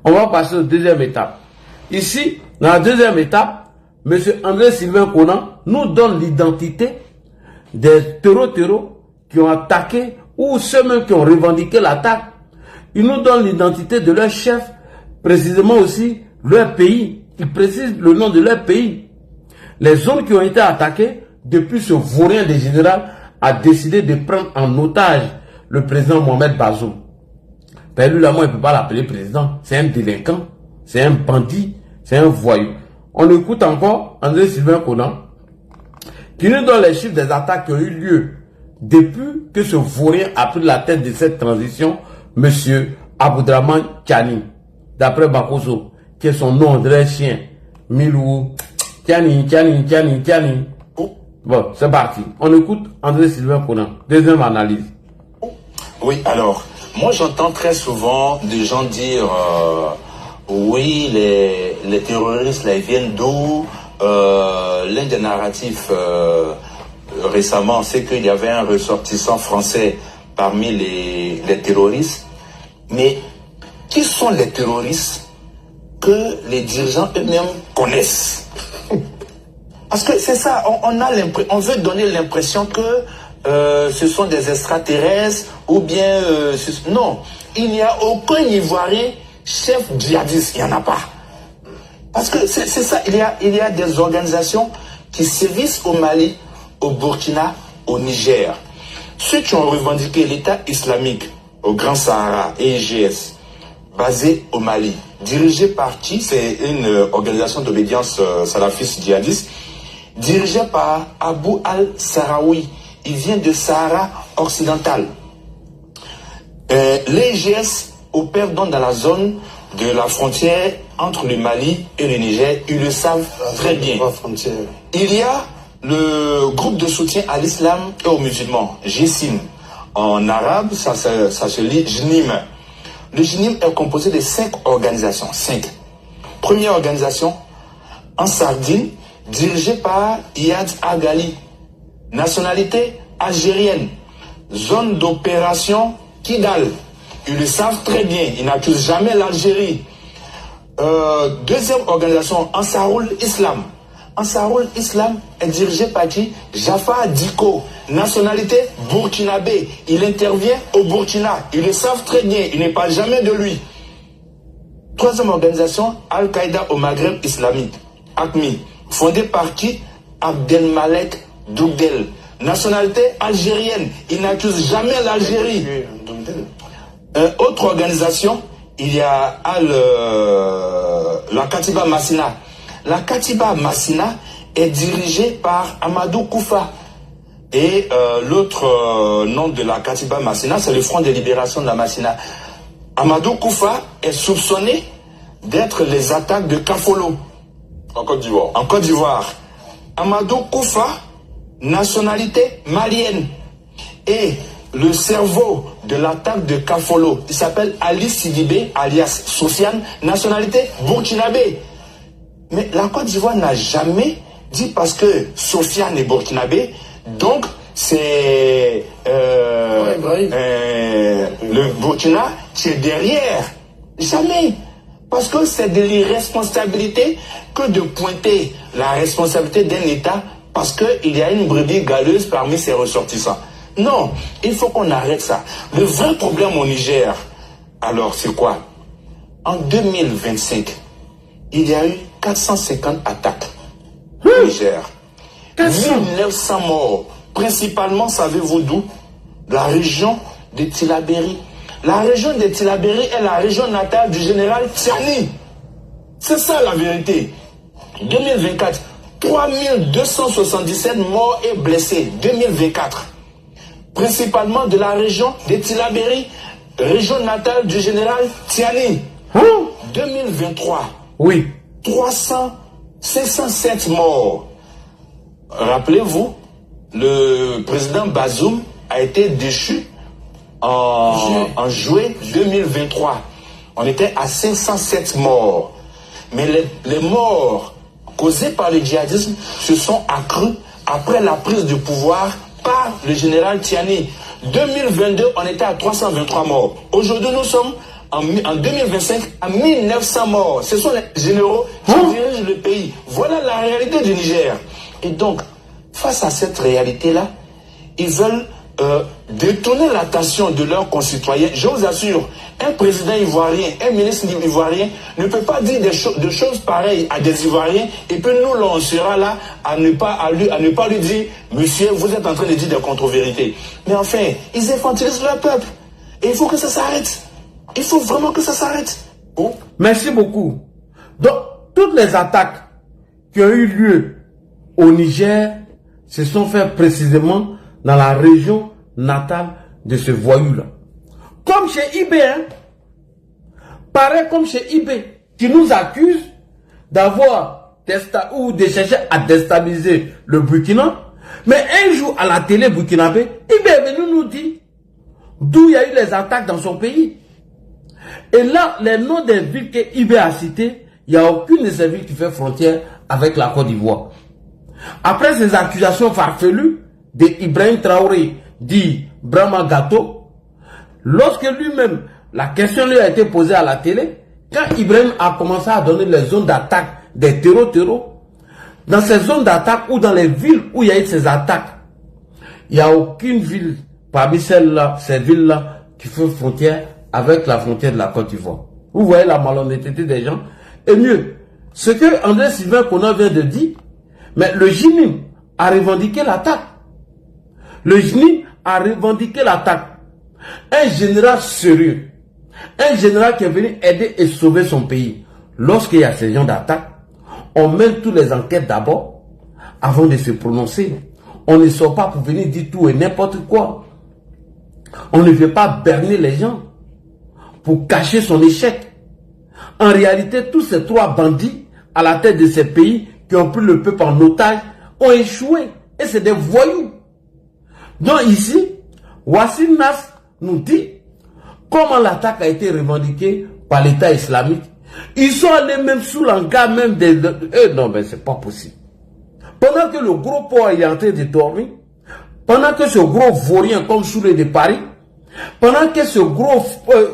On va passer aux deuxième étape. Ici, dans la deuxième étape, M. André Sylvain Conan nous donne l'identité des terreaux qui ont attaqué ou ceux-mêmes qui ont revendiqué l'attaque. Il nous donne l'identité de leur chef, précisément aussi leur pays. Il précise le nom de leur pays. Les zones qui ont été attaquées, depuis ce vaurien des généraux a décidé de prendre en otage le président Mohamed Bazoum. Ben lui, là, moi, il ne peut pas l'appeler président. C'est un délinquant, c'est un bandit, c'est un voyou. On écoute encore André Sylvain Conan, qui nous donne les chiffres des attaques qui ont eu lieu depuis que ce vaurien a pris la tête de cette transition, M. Aboudraman Tchani, d'après Bakoso, qui est son nom de leur chien, Milou, Tchani. Bon, c'est parti. On écoute André Sylvain Conan. Deuxième analyse. Oui, alors, moi j'entends très souvent des gens dire oui, les terroristes, là, ils viennent d'où? L'un des narratifs récemment, c'est qu'il y avait un ressortissant français parmi les terroristes. Mais qui sont les terroristes que les dirigeants eux-mêmes connaissent? Parce que c'est ça, on veut donner l'impression que ce sont des extraterrestres ou bien... non, il n'y a aucun Ivoirien chef djihadiste, il n'y en a pas. Parce que c'est ça, il y a des organisations qui sévissent au Mali, au Burkina, au Niger. Ceux qui ont revendiqué l'État islamique au Grand Sahara, EIGS, basé au Mali, dirigé par qui? C'est une organisation d'obédience salafiste djihadiste, dirigée par Abou al-Sahraoui. Il vient de Sahara occidental. L'EIGS opère donc dans la zone de la frontière entre le Mali et le Niger. Ils le savent très bien. Il y a le groupe de soutien à l'islam et aux musulmans, JISIM. En arabe, ça se lit JNIM. Le JNIM est composé de 5 organisations. 5. Première organisation, en Sardine, dirigée par Iyad Agali. Nationalité algérienne. Zone d'opération Kidal. Ils le savent très bien. Ils n'accusent jamais l'Algérie. Deuxième organisation, Ansarul Islam. Ansarul Islam est dirigé par qui? Jafar Diko. Nationalité burkinabé. Il intervient au Burkina. Ils le savent très bien. Ils ne parlent jamais de lui. Troisième organisation, Al-Qaïda au Maghreb islamique. ACMI. Fondée par qui? Abdelmalek Dougdel. Nationalité algérienne. Il n'accuse jamais l'Algérie. Autre organisation, il y a la Katiba Massina. La Katiba Massina est dirigée par Amadou Koufa. Et l'autre nom de la Katiba Massina, c'est le Front de libération de la Massina. Amadou Koufa est soupçonné d'être les attaques de Kafolo. En Côte d'Ivoire. En Côte d'Ivoire. Amadou Koufa, nationalité malienne. Et le cerveau de l'attaque de Kafolo, il s'appelle Ali Sidibé, alias Sofiane, nationalité burkinabé. Mais la Côte d'Ivoire n'a jamais dit parce que Sofiane est burkinabé, donc c'est le Burkina qui est derrière. Jamais. Parce que c'est de l'irresponsabilité que de pointer la responsabilité d'un État parce qu'il y a une brebis galeuse parmi ses ressortissants. Non, il faut qu'on arrête ça. Le vrai problème au Niger, alors c'est quoi? En 2025, il y a eu 450 attaques au Niger. 1900 morts. Principalement, savez-vous d'où? La région de Tillabéri. La région de Tillabéri est la région natale du général Tchani. C'est ça la vérité. 2024, 3277 morts et blessés. 2024. Principalement de la région de Tillabéri, région natale du général Tchani. 2023. Oui. 507 morts. Rappelez-vous, le président Bazoum a été déchu en juillet 2023. On était à 507 morts. Mais les morts causés par le djihadisme se sont accrus après la prise de pouvoir par le général Tiani. 2022, on était à 323 morts. Aujourd'hui, nous sommes en 2025 à 1900 morts. Ce sont les généraux qui dirigent le pays. Voilà la réalité du Niger. Et donc, face à cette réalité-là, ils veulent détourner l'attention de leurs concitoyens. Je vous assure, un président ivoirien, un ministre ivoirien ne peut pas dire des choses pareilles à des Ivoiriens et puis nous, on sera là à ne pas lui dire « Monsieur, vous êtes en train de dire des contre-vérités ». Mais enfin, ils infantilisent leur peuple. Et il faut que ça s'arrête. Il faut vraiment que ça s'arrête. Bon. Merci beaucoup. Donc, toutes les attaques qui ont eu lieu au Niger se sont faites précisément dans la région natale de ce voyou-là. Comme chez IB, hein? Pareil comme chez IB, qui nous accuse d'avoir ou de chercher à déstabiliser le Burkina. Mais un jour, à la télé burkinabé, IB est venu nous dire d'où il y a eu les attaques dans son pays. Et là, les noms des villes que IB a citées, il n'y a aucune de ces villes qui fait frontière avec la Côte d'Ivoire. Après ces accusations farfelues d'Ibrahim Traoré, dit Brahma Gato, lorsque lui-même, la question lui a été posée à la télé, quand Ibrahim a commencé à donner les zones d'attaque des terreaux, dans ces zones d'attaque ou dans les villes où il y a eu ces attaques, il n'y a aucune ville parmi celles-là, ces villes-là, qui fait frontière avec la frontière de la Côte d'Ivoire. Vous voyez la malhonnêteté des gens. Et mieux, ce que André Sylvain Conan vient de dire, mais le JNIM a revendiqué l'attaque. Le JNIM a revendiqué l'attaque. Un général sérieux, un général qui est venu aider et sauver son pays. Lorsqu'il y a ces gens d'attaque, on mène toutes les enquêtes d'abord, avant de se prononcer. On ne sort pas pour venir dire tout et n'importe quoi. On ne veut pas berner les gens pour cacher son échec. En réalité, tous ces trois bandits à la tête de ces pays qui ont pris le peuple en otage ont échoué. Et c'est des voyous. Donc ici, Wassim Nas nous dit comment l'attaque a été revendiquée par l'État islamique. Ils sont allés même sous l'hangar même des... non, mais c'est pas possible. Pendant que le gros port est en train de dormir, pendant que ce gros vaurien comme sous les de Paris, pendant que ce gros,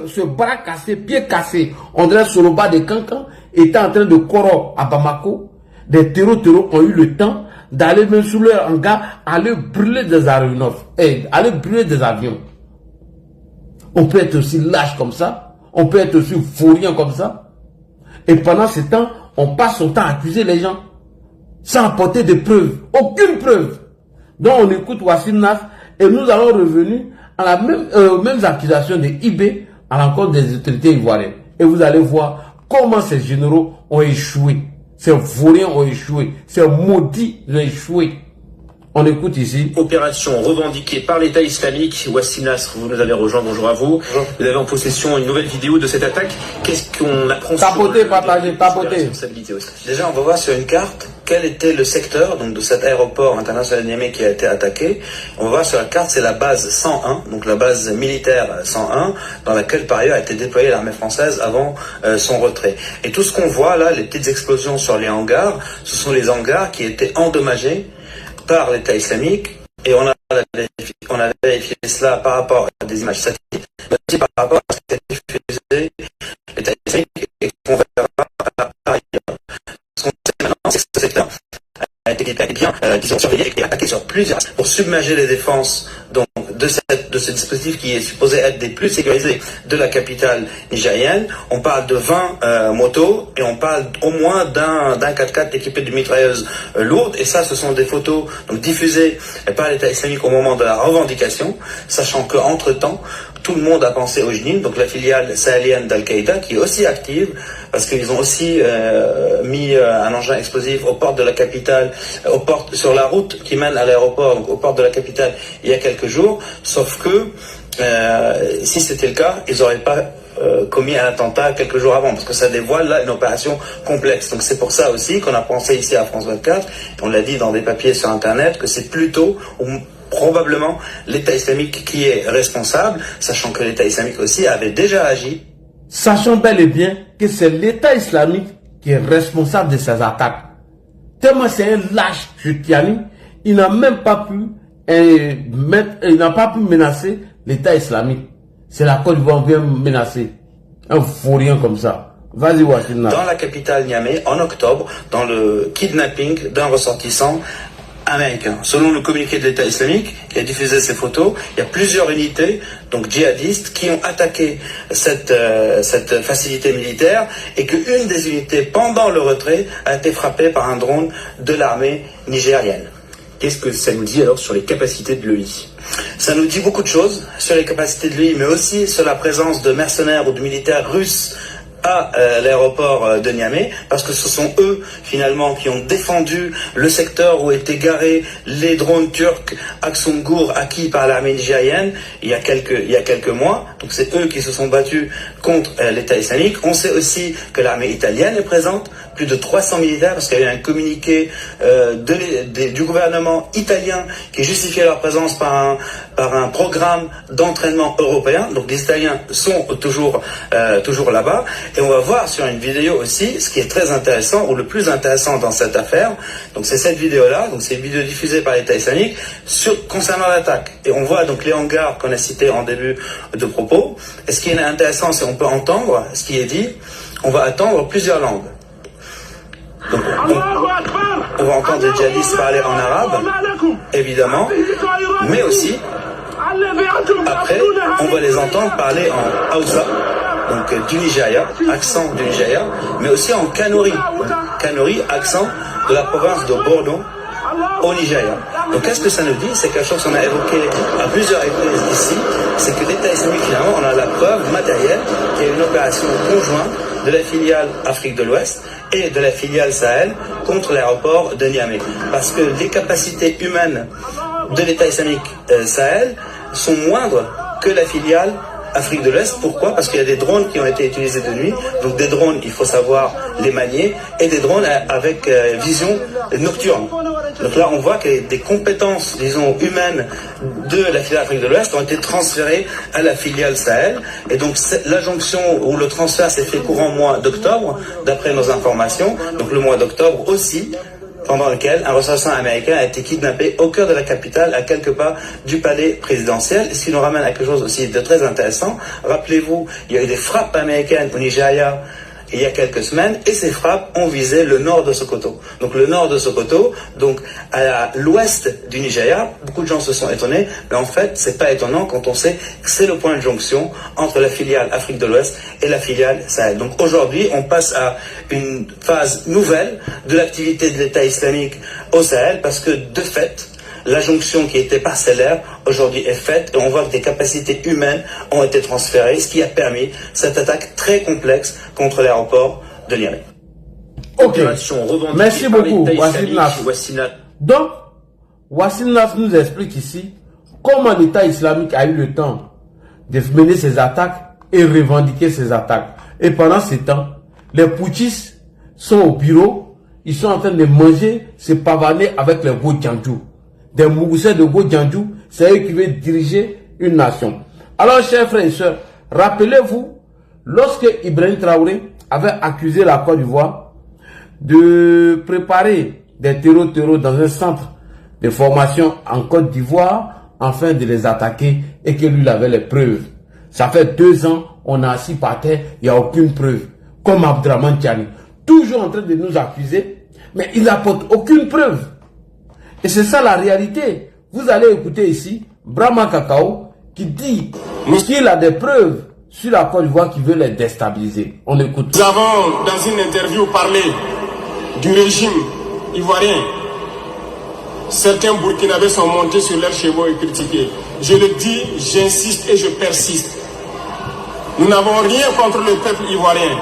ce bras cassé, pied cassé, on dirait sur le bas de Cancan, était en train de corrompre à Bamako, des terreaux ont eu le temps d'aller même sous leur hangar, aller brûler des aéronefs, aller brûler des avions. On peut être aussi lâche comme ça, on peut être aussi vaurien comme ça, et pendant ce temps, on passe son temps à accuser les gens, sans apporter de preuves, aucune preuve. Donc on écoute Wassim Nas, et nous allons revenir à la mêmes accusations de IB à l'encontre des autorités ivoiriennes. Et vous allez voir comment ces généraux ont échoué. Ces vauriens ont échoué. Ces maudits ont échoué. On écoute ici. Opération revendiquée par l'État islamique. Wassim Nas, vous nous avez rejoint. Bonjour à vous. Bonjour. Vous avez en possession une nouvelle vidéo de cette attaque. Qu'est-ce qu'on apprend tapoter, partager, tapoter. Déjà, on va voir sur une carte quel était le secteur donc de cet aéroport international de Niamey qui a été attaqué. On va voir sur la carte, c'est la base 101, donc la base militaire 101, dans laquelle par ailleurs a été déployée l'armée française avant son retrait. Et tout ce qu'on voit là, les petites explosions sur les hangars, ce sont les hangars qui étaient endommagés par l'État islamique, et on a vérifié cela par rapport à des images satellites, mais aussi par rapport à ce qui a été diffusé l'État islamique et qu'on verra par ailleurs. Ce qu'on sait maintenant, c'est que ce secteur a été bien, disons, surveillé et attaqué sur plusieurs pour submerger les défenses donc, de ce dispositif qui est supposé être des plus sécurisés de la capitale nigérienne. On parle de 20 motos et on parle au moins d'un 4x4 équipé de mitrailleuses lourdes. Et ça, ce sont des photos donc, diffusées par l'État islamique au moment de la revendication, sachant qu'entre-temps, tout le monde a pensé au JNIM, donc la filiale sahélienne d'Al-Qaïda, qui est aussi active, parce qu'ils ont aussi mis un engin explosif aux portes de la capitale, sur la route qui mène à l'aéroport, donc aux portes de la capitale, il y a quelques jours. Sauf que, si c'était le cas, ils n'auraient pas commis un attentat quelques jours avant, parce que ça dévoile là une opération complexe. Donc c'est pour ça aussi qu'on a pensé ici à France 24, et on l'a dit dans des papiers sur Internet, que c'est plutôt... probablement l'État islamique qui est responsable, sachant que l'État islamique aussi avait déjà agi. Sachant bel et bien que c'est l'État islamique qui est responsable de ces attaques. tellement c'est un lâche Tiani, il n'a même pas pu menacer l'État islamique. C'est la Côte d'Ivoire vient menacer un vaurien comme ça. Vas-y, Wassim Nas. Dans la capitale Niamey, en octobre, dans le kidnapping d'un ressortissant américain. Selon le communiqué de l'État islamique qui a diffusé ces photos, il y a plusieurs unités, donc djihadistes, qui ont attaqué cette facilité militaire et qu'une des unités, pendant le retrait, a été frappée par un drone de l'armée nigérienne. Qu'est-ce que ça nous dit alors sur les capacités de l'EI? Ça nous dit beaucoup de choses sur les capacités de l'EI, mais aussi sur la présence de mercenaires ou de militaires russes à l'aéroport de Niamey, parce que ce sont eux finalement qui ont défendu le secteur où étaient garés les drones turcs Aksungur acquis par l'armée nigérienne il y a quelques mois. Donc c'est eux qui se sont battus contre l'État islamique. On sait aussi que l'armée italienne est présente, plus de 300 militaires, parce qu'il y a eu un communiqué du gouvernement italien qui justifiait leur présence par un programme d'entraînement européen. Donc les Italiens sont toujours là-bas. Et on va voir sur une vidéo aussi, ce qui est très intéressant, ou le plus intéressant dans cette affaire. Donc c'est cette vidéo-là, donc c'est une vidéo diffusée par l'État islamique concernant l'attaque. Et on voit donc les hangars qu'on a cités en début de propos. Et ce qui est intéressant, c'est qu'on peut entendre ce qui est dit. On va entendre plusieurs langues. Donc, on va entendre les djihadistes parler en arabe, évidemment, mais aussi, après, on va les entendre parler en Hausa, donc du Nigeria, accent du Nigeria, mais aussi en Kanuri, accent de la province de Borno, au Nigeria. Donc qu'est-ce que ça nous dit? C'est quelque chose qu'on a évoqué à plusieurs reprises ici, c'est que l'État islamique, finalement, on a la preuve matérielle qu'il y a une opération conjointe de la filiale Afrique de l'Ouest et de la filiale Sahel contre l'aéroport de Niamey. Parce que les capacités humaines de l'État islamique Sahel sont moindres que la filiale Afrique de l'Ouest. Pourquoi? Parce qu'il y a des drones qui ont été utilisés de nuit. Donc des drones, il faut savoir les manier, et des drones avec vision nocturne. Donc là, on voit que des compétences, disons, humaines de la filiale Afrique de l'Ouest ont été transférées à la filiale Sahel. Et donc la jonction ou le transfert s'est fait courant mois d'octobre, d'après nos informations. Donc le mois d'octobre aussi, pendant lequel un ressortissant américain a été kidnappé au cœur de la capitale, à quelques pas du palais présidentiel. Ce qui nous ramène à quelque chose aussi de très intéressant. Rappelez-vous, il y a eu des frappes américaines au Nigeria il y a quelques semaines, et ces frappes ont visé le nord de Sokoto. Donc le nord de Sokoto, donc à l'ouest du Nigeria, beaucoup de gens se sont étonnés, mais en fait, c'est pas étonnant quand on sait que c'est le point de jonction entre la filiale Afrique de l'Ouest et la filiale Sahel. Donc aujourd'hui, on passe à une phase nouvelle de l'activité de l'État islamique au Sahel, parce que de fait, la jonction qui était parcellaire, aujourd'hui est faite, et on voit que des capacités humaines ont été transférées, ce qui a permis cette attaque très complexe contre l'aéroport de Niamey. Ok, merci beaucoup, Wassim Nas. Donc, Wassim Nas nous explique ici comment l'État islamique a eu le temps de mener ses attaques et revendiquer ses attaques. Et pendant ce temps, les putschistes sont au bureau, ils sont en train de manger, se pavaner avec les Godjandjou. Des Mougoussais de Godjandjou, c'est eux qui veulent diriger une nation. Alors, chers frères et sœurs, rappelez-vous, lorsque Ibrahim Traoré avait accusé la Côte d'Ivoire de préparer des terreaux dans un centre de formation en Côte d'Ivoire, afin de les attaquer, et que lui il avait les preuves. Ça fait 2 ans, on a assis par terre, il n'y a aucune preuve. Comme Abdraman Tiani, toujours en train de nous accuser, mais il n'apporte aucune preuve. Et c'est ça la réalité. Vous allez écouter ici Brahma Kakao qui dit qu'il a des preuves sur la Côte d'Ivoire qui veut les déstabiliser. On écoute. Nous avons dans une interview parlé du régime ivoirien. Certains Burkinabés sont montés sur leurs chevaux et critiqués. Je le dis, j'insiste et je persiste. Nous n'avons rien contre le peuple ivoirien,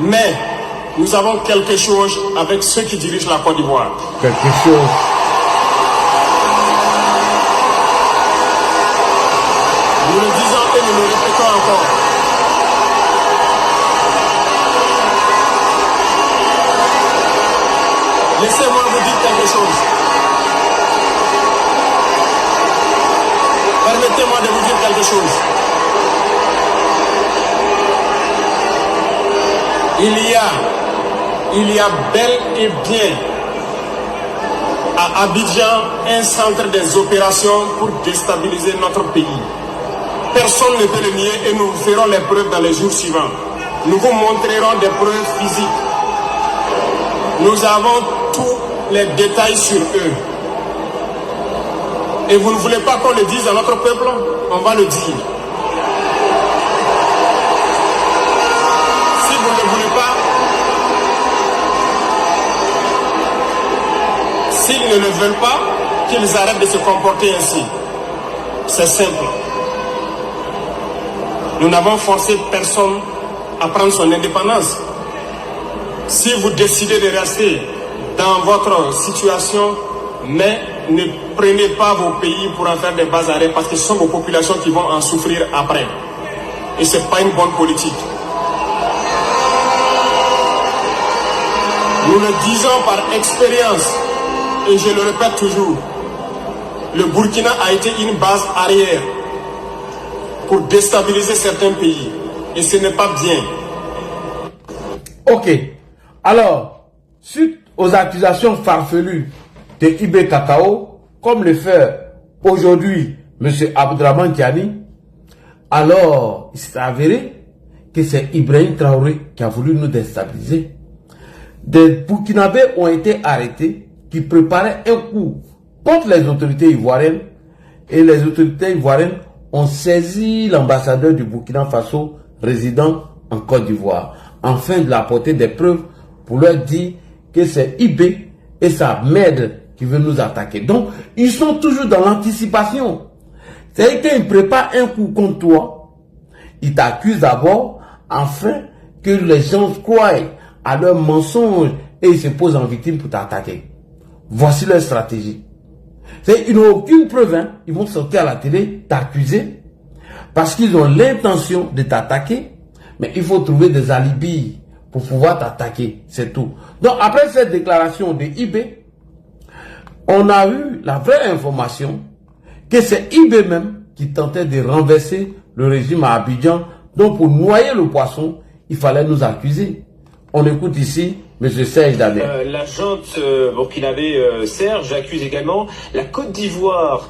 mais nous avons quelque chose avec ceux qui dirigent la Côte d'Ivoire. Quelque chose. Nous le disons et nous le répétons encore. Laissez-moi vous dire quelque chose. Permettez-moi de vous dire quelque chose. Il y a bel et bien à Abidjan un centre des opérations pour déstabiliser notre pays. Personne ne peut le nier et nous ferons les preuves dans les jours suivants. Nous vous montrerons des preuves physiques. Nous avons tous les détails sur eux. Et vous ne voulez pas qu'on le dise à notre peuple? On va le dire. Si vous ne voulez pas, s'ils ne le veulent pas, qu'ils arrêtent de se comporter ainsi. C'est simple. Nous n'avons forcé personne à prendre son indépendance. Si vous décidez de rester dans votre situation, mais ne prenez pas vos pays pour en faire des bas arrêts parce que ce sont vos populations qui vont en souffrir après. Et ce n'est pas une bonne politique. Nous le disons par expérience et je le répète toujours. Le Burkina a été une base arrière pour déstabiliser certains pays. Et ce n'est pas bien. Ok. Alors, suite aux accusations farfelues de IB Cacao, comme le fait aujourd'hui M. Abdraman Tiani, alors il s'est avéré que c'est Ibrahim Traoré qui a voulu nous déstabiliser. Des Burkinabés ont été arrêtés qui préparaient un coup contre les autorités ivoiriennes et les autorités ivoiriennes ont saisi l'ambassadeur du Burkina Faso résident en Côte d'Ivoire afin de leur apporter des preuves pour leur dire que c'est IB et sa merde qui veut nous attaquer. Donc, ils sont toujours dans l'anticipation. C'est-à-dire qu'ils préparent un coup contre toi. Ils t'accusent d'abord afin que les gens croient à leurs mensonges et ils se posent en victime pour t'attaquer. Voici leur stratégie. Ils n'ont aucune preuve. Hein. Ils vont sortir à la télé, t'accuser parce qu'ils ont l'intention de t'attaquer. Mais il faut trouver des alibis pour pouvoir t'attaquer. C'est tout. Donc, après cette déclaration de IB, on a eu la vraie information que c'est IB même qui tentait de renverser le régime à Abidjan. Donc, pour noyer le poisson, il fallait nous accuser. On écoute ici M. Serge Daniel. La junte burkinabé Serge accuse également la Côte d'Ivoire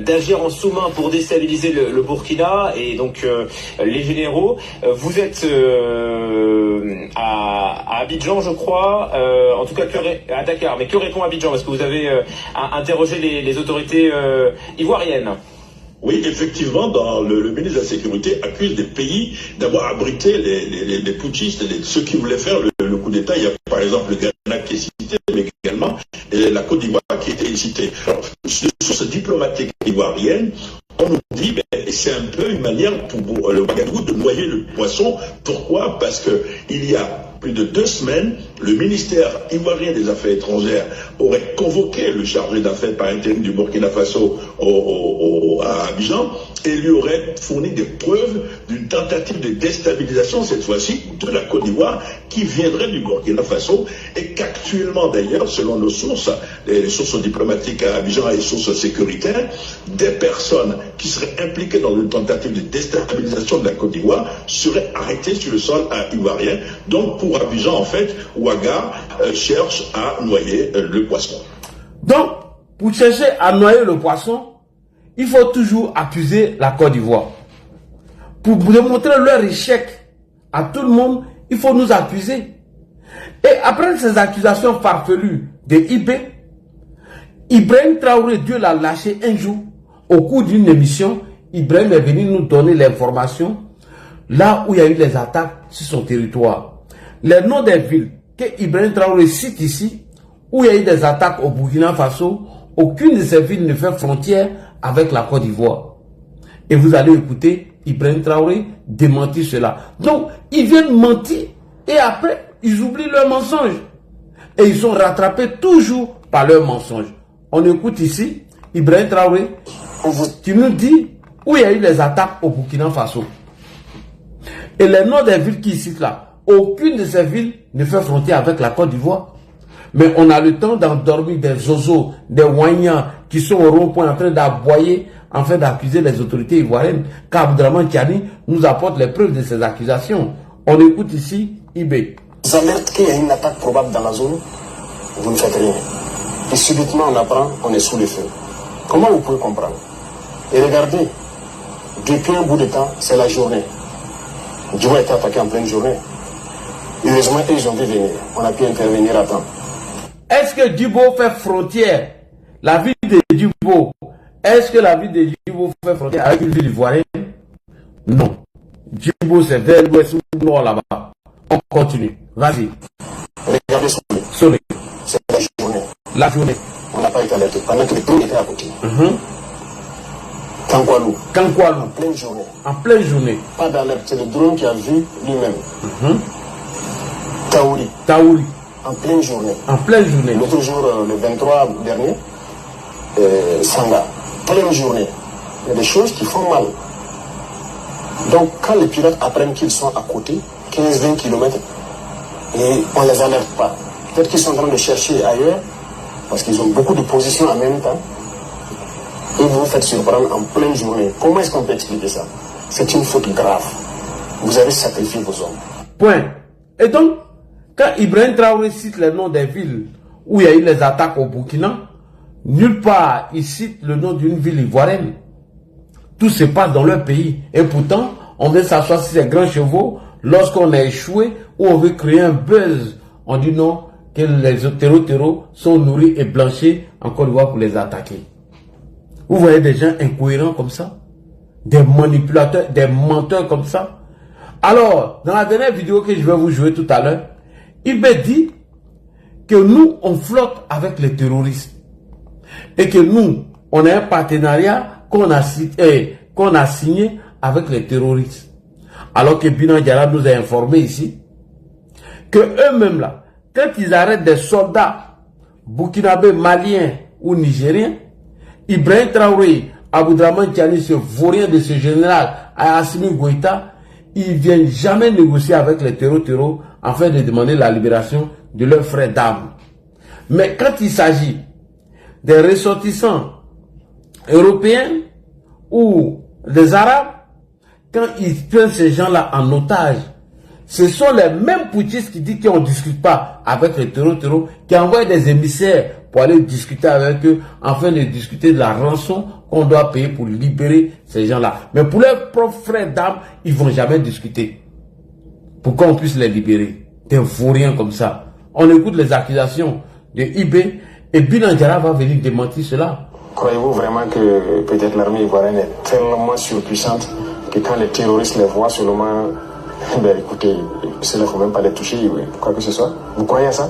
d'agir en sous-main pour déstabiliser le Burkina et donc les généraux. Vous êtes à Abidjan, je crois, en tout cas à Dakar. Mais que répond Abidjan? Parce que vous avez interrogé les autorités ivoiriennes. Oui, effectivement, le ministre de la Sécurité accuse des pays d'avoir abrité les putschistes, ceux qui voulaient faire le coup d'État. Il y a par exemple le Ghana qui est cité, mais également la Côte d'Ivoire qui était citée. Alors, sur cette diplomatique ivoirienne, on nous dit que c'est un peu une manière pour le Ouagadougou de noyer le poisson. Pourquoi? Parce que il y a plus de 2 semaines, le ministère ivoirien des Affaires étrangères aurait convoqué le chargé d'affaires par intérim du Burkina Faso à Abidjan et lui aurait fourni des preuves d'une tentative de déstabilisation, cette fois-ci, de la Côte d'Ivoire qui viendrait du Burkina Faso et qu'actuellement d'ailleurs, selon nos sources, les sources diplomatiques à Abidjan et les sources sécuritaires, des personnes qui seraient impliquées dans une tentative de déstabilisation de la Côte d'Ivoire seraient arrêtées sur le sol ivoirien. Donc pour Abidjan, en fait, Ouaga cherche à noyer le poisson. Donc, pour chercher à noyer le poisson, il faut toujours accuser la Côte d'Ivoire. Pour démontrer leur échec à tout le monde, il faut nous accuser. Et après ces accusations farfelues de IB, Ibrahim Traoré, Dieu l'a lâché un jour, au cours d'une émission. Ibrahim est venu nous donner l'information là où il y a eu les attaques sur son territoire. Les noms des villes que Ibrahim Traoré cite ici, où il y a eu des attaques au Burkina Faso, aucune de ces villes ne fait frontière avec la Côte d'Ivoire. Et vous allez écouter Ibrahim Traoré démentir cela. Donc, ils viennent mentir et après, ils oublient leurs mensonges. Et ils sont rattrapés toujours par leurs mensonges. On écoute ici Ibrahim Traoré qui nous dit où il y a eu les attaques au Burkina Faso. Et les noms des villes qui citent là, aucune de ces villes ne fait frontière avec la Côte d'Ivoire. Mais on a le temps d'endormir des zozos, des Wanyans qui sont au rond-point en train d'aboyer, en train d'accuser les autorités ivoiriennes. Car Abdraman Tiani nous apporte les preuves de ces accusations. On écoute ici IB. Vous alertez qu'il y a une attaque probable dans la zone, vous ne faites rien. subitement on apprend, on est sous le feu. Comment vous pouvez comprendre? Et regardez, depuis un bout de temps, c'est la journée. Djibo a été attaqué en pleine journée. Heureusement, ils ont dû venir. On a pu intervenir à temps. Est-ce que Djibo fait frontière? La ville de Djibo, est-ce que la ville de Djibo fait frontière avec une ville ivoirienne? Non. Djibo, c'est vers l'ouest ou nord là-bas. On continue. Vas-y. Regardez Sonné. C'est la journée. La journée. On n'a pas été alerté. Pendant que les drones étaient à côté. Kankwalou. Kankwalou. En pleine journée. En pleine journée. Pas d'alerte. C'est le drone qui a vu lui-même. Taouri. Taouri. En pleine journée. En pleine journée. L'autre jour, le 23 dernier, Sanga. Pleine journée. Il y a des choses qui font mal. Donc, quand les pilotes apprennent qu'ils sont à côté, 15-20 km, et on ne les alerte pas. Peut-être qu'ils sont en train de chercher ailleurs, parce qu'ils ont beaucoup de positions en même temps, et vous vous faites surprendre en pleine journée. Comment est-ce qu'on peut expliquer ça? C'est une faute grave. Vous avez sacrifié vos hommes. Point. Et donc, quand Ibrahim Traoré cite les noms des villes où il y a eu les attaques au Burkina, nulle part il cite le nom d'une ville ivoirienne. Tout se passe dans leur pays. Et pourtant, on veut s'asseoir sur ces grands chevaux lorsqu'on a échoué ou on veut créer un buzz. On dit non, que les terreaux sont nourris et blanchis en Côte d'Ivoire pour les attaquer. Vous voyez des gens incohérents comme ça, des manipulateurs, des menteurs comme ça. Alors, dans la dernière vidéo que je vais vous jouer tout à l'heure, il me dit que nous, on flotte avec les terroristes. Et que nous, on a un partenariat qu'on a signé avec les terroristes. Alors que Binan Diarra nous a informé ici que eux-mêmes là, quand ils arrêtent des soldats burkinabés, maliens ou nigériens, Ibrahim Traoré, Aboudraman Tiani, ce vaurien de ce général, Assimi Goïta, ils ne viennent jamais négocier avec les terreaux afin de demander la libération de leurs frères d'armes. Mais quand il s'agit des ressortissants européens ou des Arabes, quand ils prennent ces gens-là en otage, ce sont les mêmes putschistes qui disent qu'on ne discute pas avec les terreaux, qui envoient des émissaires pour aller discuter avec eux, afin de discuter de la rançon qu'on doit payer pour libérer ces gens-là. Mais pour leurs propres frères d'armes, ils ne vont jamais discuter. Pour qu'on puisse les libérer. Des vauriens comme ça. On écoute les accusations de IB et Binan Diarra va venir démentir cela. Croyez-vous vraiment que peut-être l'armée ivoirienne est tellement surpuissante que quand les terroristes les voient seulement, ben écoutez, il ne faut même pas les toucher, quoi que ce soit. Vous croyez à ça?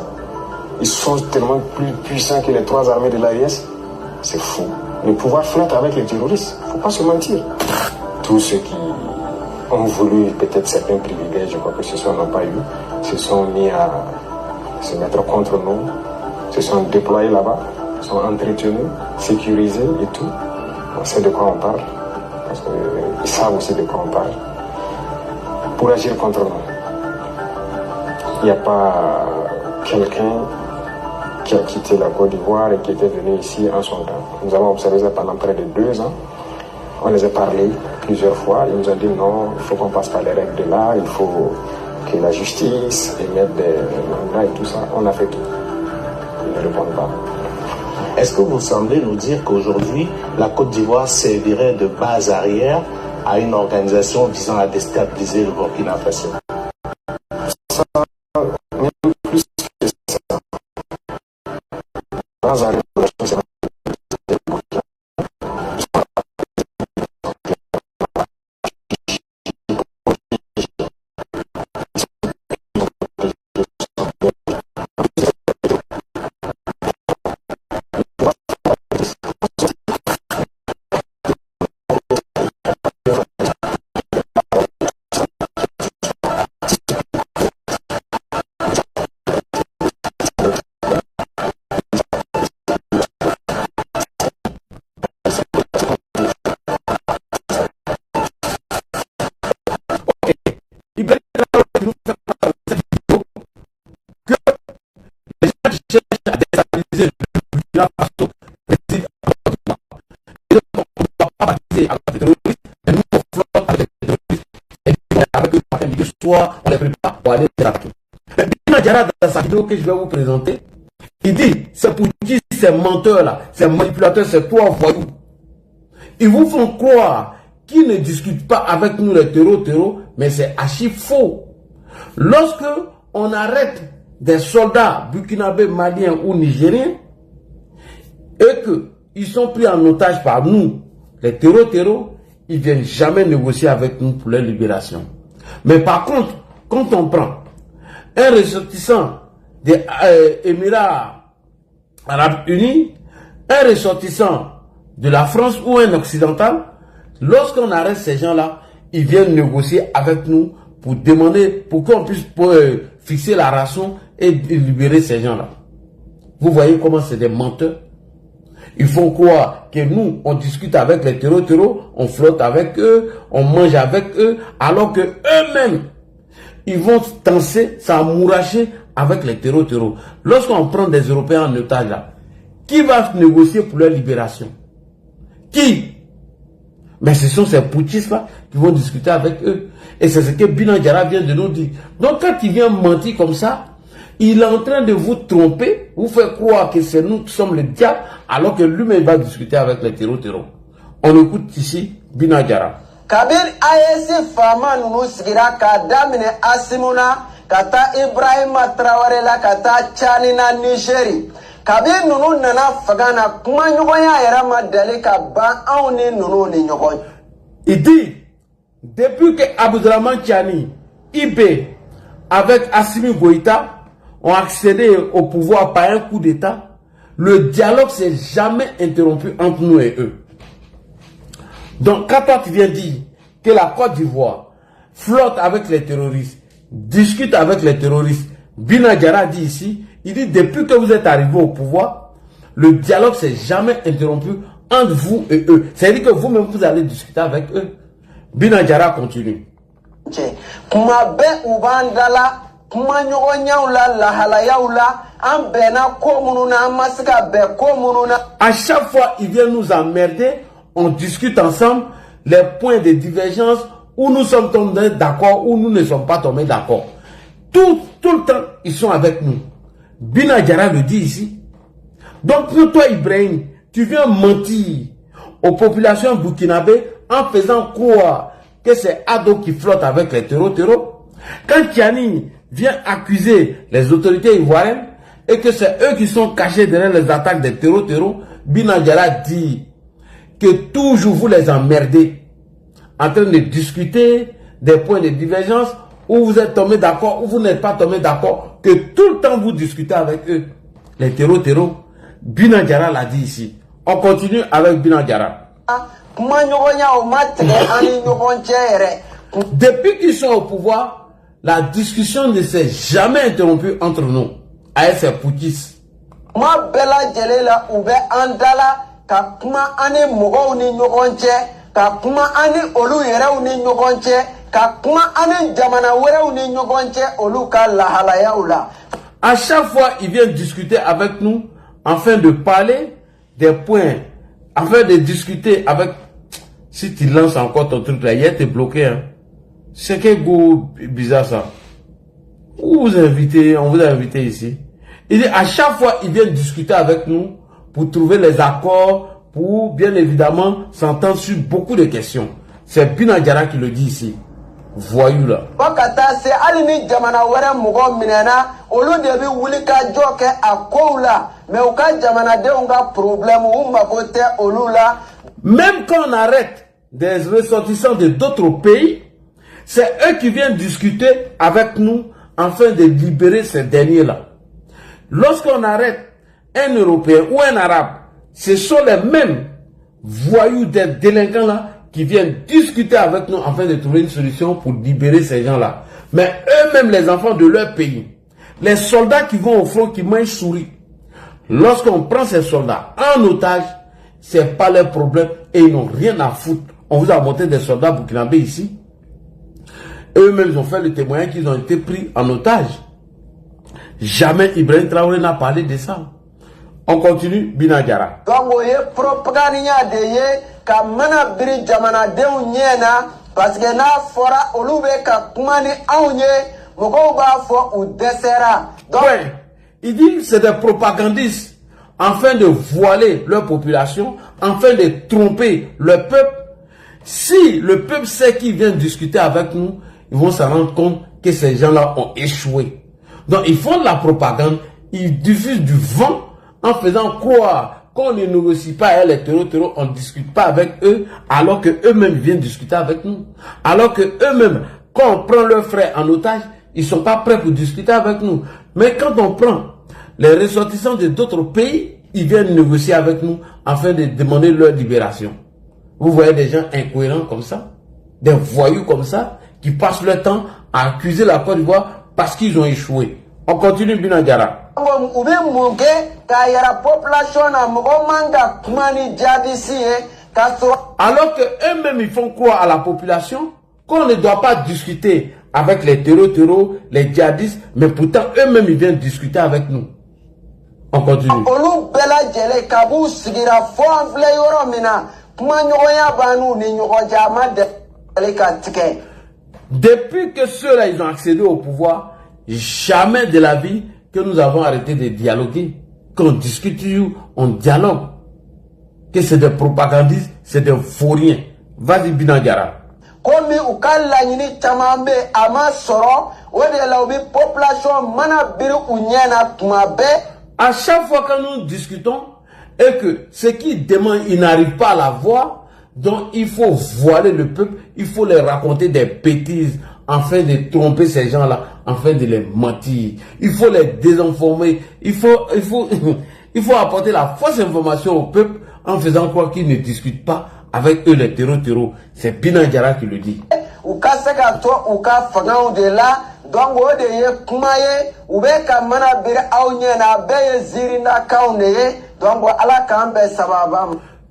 Ils sont tellement plus puissants que les trois armées de l'AES. C'est fou. Le pouvoir flotte avec les terroristes. Il ne faut pas se mentir. Tous ceux qui ont voulu peut-être certains privilèges, quoi que ce soit, n'ont pas eu, se sont mis à se mettre contre nous, se sont déployés là-bas, sont entretenus, sécurisés et tout. On sait de quoi on parle. Parce qu'ils savent aussi de quoi on parle. Pour agir contre nous. Il n'y a pas quelqu'un qui a quitté la Côte d'Ivoire et qui était venu ici en son temps. Nous avons observé ça pendant près de 2 ans. On les a parlé plusieurs fois. Ils nous ont dit non, il faut qu'on passe par les règles de l'art, il faut que la justice émette des mandats et tout ça. On a fait tout. Ils ne répondent pas. Est-ce que vous semblez nous dire qu'aujourd'hui, la Côte d'Ivoire servirait de base arrière à une organisation visant à déstabiliser le Burkina Faso? Même plus que ça. Base arrière, on les prépare pour aller dans sa vidéo que je vais vous présenter, Il dit, c'est pour qui ces menteurs-là, ces manipulateurs, ces trois voyous. Ils vous font croire qu'ils ne discutent pas avec nous les terreaux, mais c'est archi faux. Lorsque on arrête des soldats burkinabés, maliens ou nigériens, et qu'ils sont pris en otage par nous, les terreaux, ils ne viennent jamais négocier avec nous pour leur libération. Mais par contre, quand on prend un ressortissant des Émirats Arabes Unis, un ressortissant de la France ou un occidental, lorsqu'on arrête ces gens-là, ils viennent négocier avec nous pour demander, pour qu'on puisse fixer la rançon et libérer ces gens-là. Vous voyez comment c'est des menteurs. Ils font croire que nous, on discute avec les terreaux, on flotte avec eux, on mange avec eux, alors que eux-mêmes, ils vont danser, s'amouracher avec les terreaux. Lorsqu'on prend des Européens en otage là, qui va négocier pour leur libération? Qui? Mais ce sont ces putschistes-là qui vont discuter avec eux. Et c'est ce que Binagara vient de nous dire. Donc quand il vient mentir comme ça, il est en train de vous tromper, vous faire croire que c'est nous qui sommes le diable, alors que lui-même va discuter avec les terreaux. On écoute ici Binagara. Kabir AEC Fama nous sigira kadamine Asimuna, kata Ibrahima Traoré la kata Chanina Nigérie. Kabir nous nana fagana kuma nyogoya era madali ka ban auni nous ni nyogoy. Il dit, depuis que Abdourahmane Tiani, IB, avec Assimi Goïta, ont accédé au pouvoir par un coup d'État, le dialogue s'est jamais interrompu entre nous et eux. Donc, quand toi tu viens dire que la Côte d'Ivoire flotte avec les terroristes, discute avec les terroristes, Binagara dit ici, il dit depuis que vous êtes arrivé au pouvoir, le dialogue s'est jamais interrompu entre vous et eux. C'est-à-dire que vous-même vous allez discuter avec eux. Binagara continue. À chaque fois, ils viennent nous emmerder, on discute ensemble les points de divergence où nous sommes tombés d'accord, où nous ne sommes pas tombés d'accord. Tout le temps, ils sont avec nous. Binagara le dit ici. Donc pour toi, Ibrahim, tu viens mentir aux populations burkinabées en faisant croire que c'est Ado qui flotte avec les terreaux. Quand Tiani vient accuser les autorités ivoiriennes et que c'est eux qui sont cachés derrière les attaques des terreaux, Binagara dit que toujours vous les emmerdez en train de discuter des points de divergence où vous êtes tombés d'accord, où vous n'êtes pas tombés d'accord, que tout le temps vous discutez avec eux. Les terreaux, Binagara l'a dit ici. On continue avec Binagara. Depuis qu'ils sont au pouvoir, la discussion ne s'est jamais interrompue entre nous. Avec ces putschistes. À chaque fois, ils viennent discuter avec nous afin de parler des points, afin de discuter avec... Si tu lances encore ton truc là, hier t'es bloqué. Hein. C'est quel goût bizarre ça. Où vous invitez, on vous a invité ici. Il dit à chaque fois, ils viennent discuter avec nous pour trouver les accords, pour bien évidemment s'entendre sur beaucoup de questions. C'est Binagara qui le dit ici. Voyou là. Même quand on arrête des ressortissants de d'autres pays, c'est eux qui viennent discuter avec nous afin de libérer ces derniers-là. Lorsqu'on arrête un Européen ou un Arabe, ce sont les mêmes voyous des délinquants-là qui viennent discuter avec nous afin de trouver une solution pour libérer ces gens-là. Mais eux-mêmes, les enfants de leur pays, les soldats qui vont au front, qui mangent souris, lorsqu'on prend ces soldats en otage, c'est pas leur problème et ils n'ont rien à foutre. On vous a montré des soldats burkinabés ici. Eux-mêmes ont fait le témoignage qu'ils ont été pris en otage. Jamais Ibrahim Traoré n'a parlé de ça. On continue, Binagara. Ouais. Il dit c'est des propagandistes afin de voiler leur population, afin de tromper le peuple. Si le peuple sait qu'ils viennent discuter avec nous, ils vont se rendre compte que ces gens-là ont échoué. Donc ils font de la propagande, ils diffusent du vent en faisant croire qu'on ne négocie pas avec les terreaux, on ne discute pas avec eux, alors que eux-mêmes viennent discuter avec nous. Alors que eux-mêmes, quand on prend leurs frères en otage, ils ne sont pas prêts pour discuter avec nous. Mais quand on prend les ressortissants de d'autres pays, ils viennent négocier avec nous afin de demander leur libération. Vous voyez des gens incohérents comme ça, des voyous comme ça, qui passent leur temps à accuser la Côte d'Ivoire parce qu'ils ont échoué. On continue, Binagara. Alors que eux-mêmes ils font croire à la population qu'on ne doit pas discuter avec les terreaux, les djihadistes, mais pourtant eux-mêmes ils viennent discuter avec nous. On continue. Depuis que ceux-là ils ont accédé au pouvoir, jamais de la vie que nous avons arrêté de dialoguer. Qu'on discute, on dialogue. Que c'est des propagandistes, c'est des vauriens. Vas-y, Binagara. À chaque fois que nous discutons, et que ceux qui demandent, ils n'arrivent pas à la voir, donc il faut voiler le peuple, il faut leur raconter des bêtises, afin de tromper ces gens-là, afin de les mentir. Il faut les désinformer. Il faut apporter la fausse information au peuple en faisant croire qu'ils ne discutent pas avec eux les terreaux. C'est Binagara qui le dit.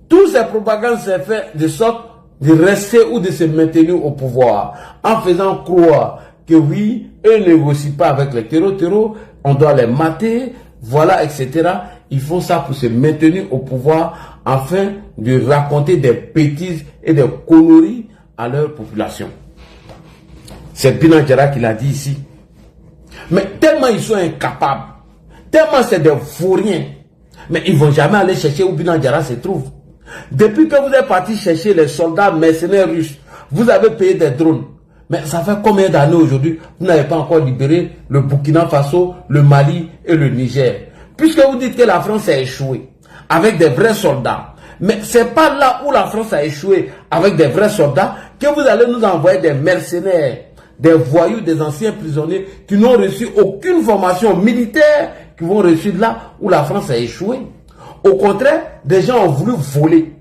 Tous ces propagandes sont faites de sorte de rester ou de se maintenir au pouvoir, en faisant croire que oui, eux ne négocient pas avec les terreaux, on doit les mater, voilà, etc. Ils font ça pour se maintenir au pouvoir, afin de raconter des bêtises et des conneries à leur population. C'est Binagara qui l'a dit ici. Mais tellement ils sont incapables, tellement c'est des vauriens, mais ils ne vont jamais aller chercher où Binagara se trouve. Depuis que vous êtes parti chercher les soldats mercenaires russes, vous avez payé des drones. Mais ça fait combien d'années aujourd'hui, vous n'avez pas encore libéré le Burkina Faso, le Mali et le Niger? Puisque vous dites que la France a échoué avec des vrais soldats. Mais c'est pas là où la France a échoué avec des vrais soldats que vous allez nous envoyer des mercenaires, des voyous, des anciens prisonniers qui n'ont reçu aucune formation militaire, qui vont reçu de là où la France a échoué. Au contraire, des gens ont voulu voler.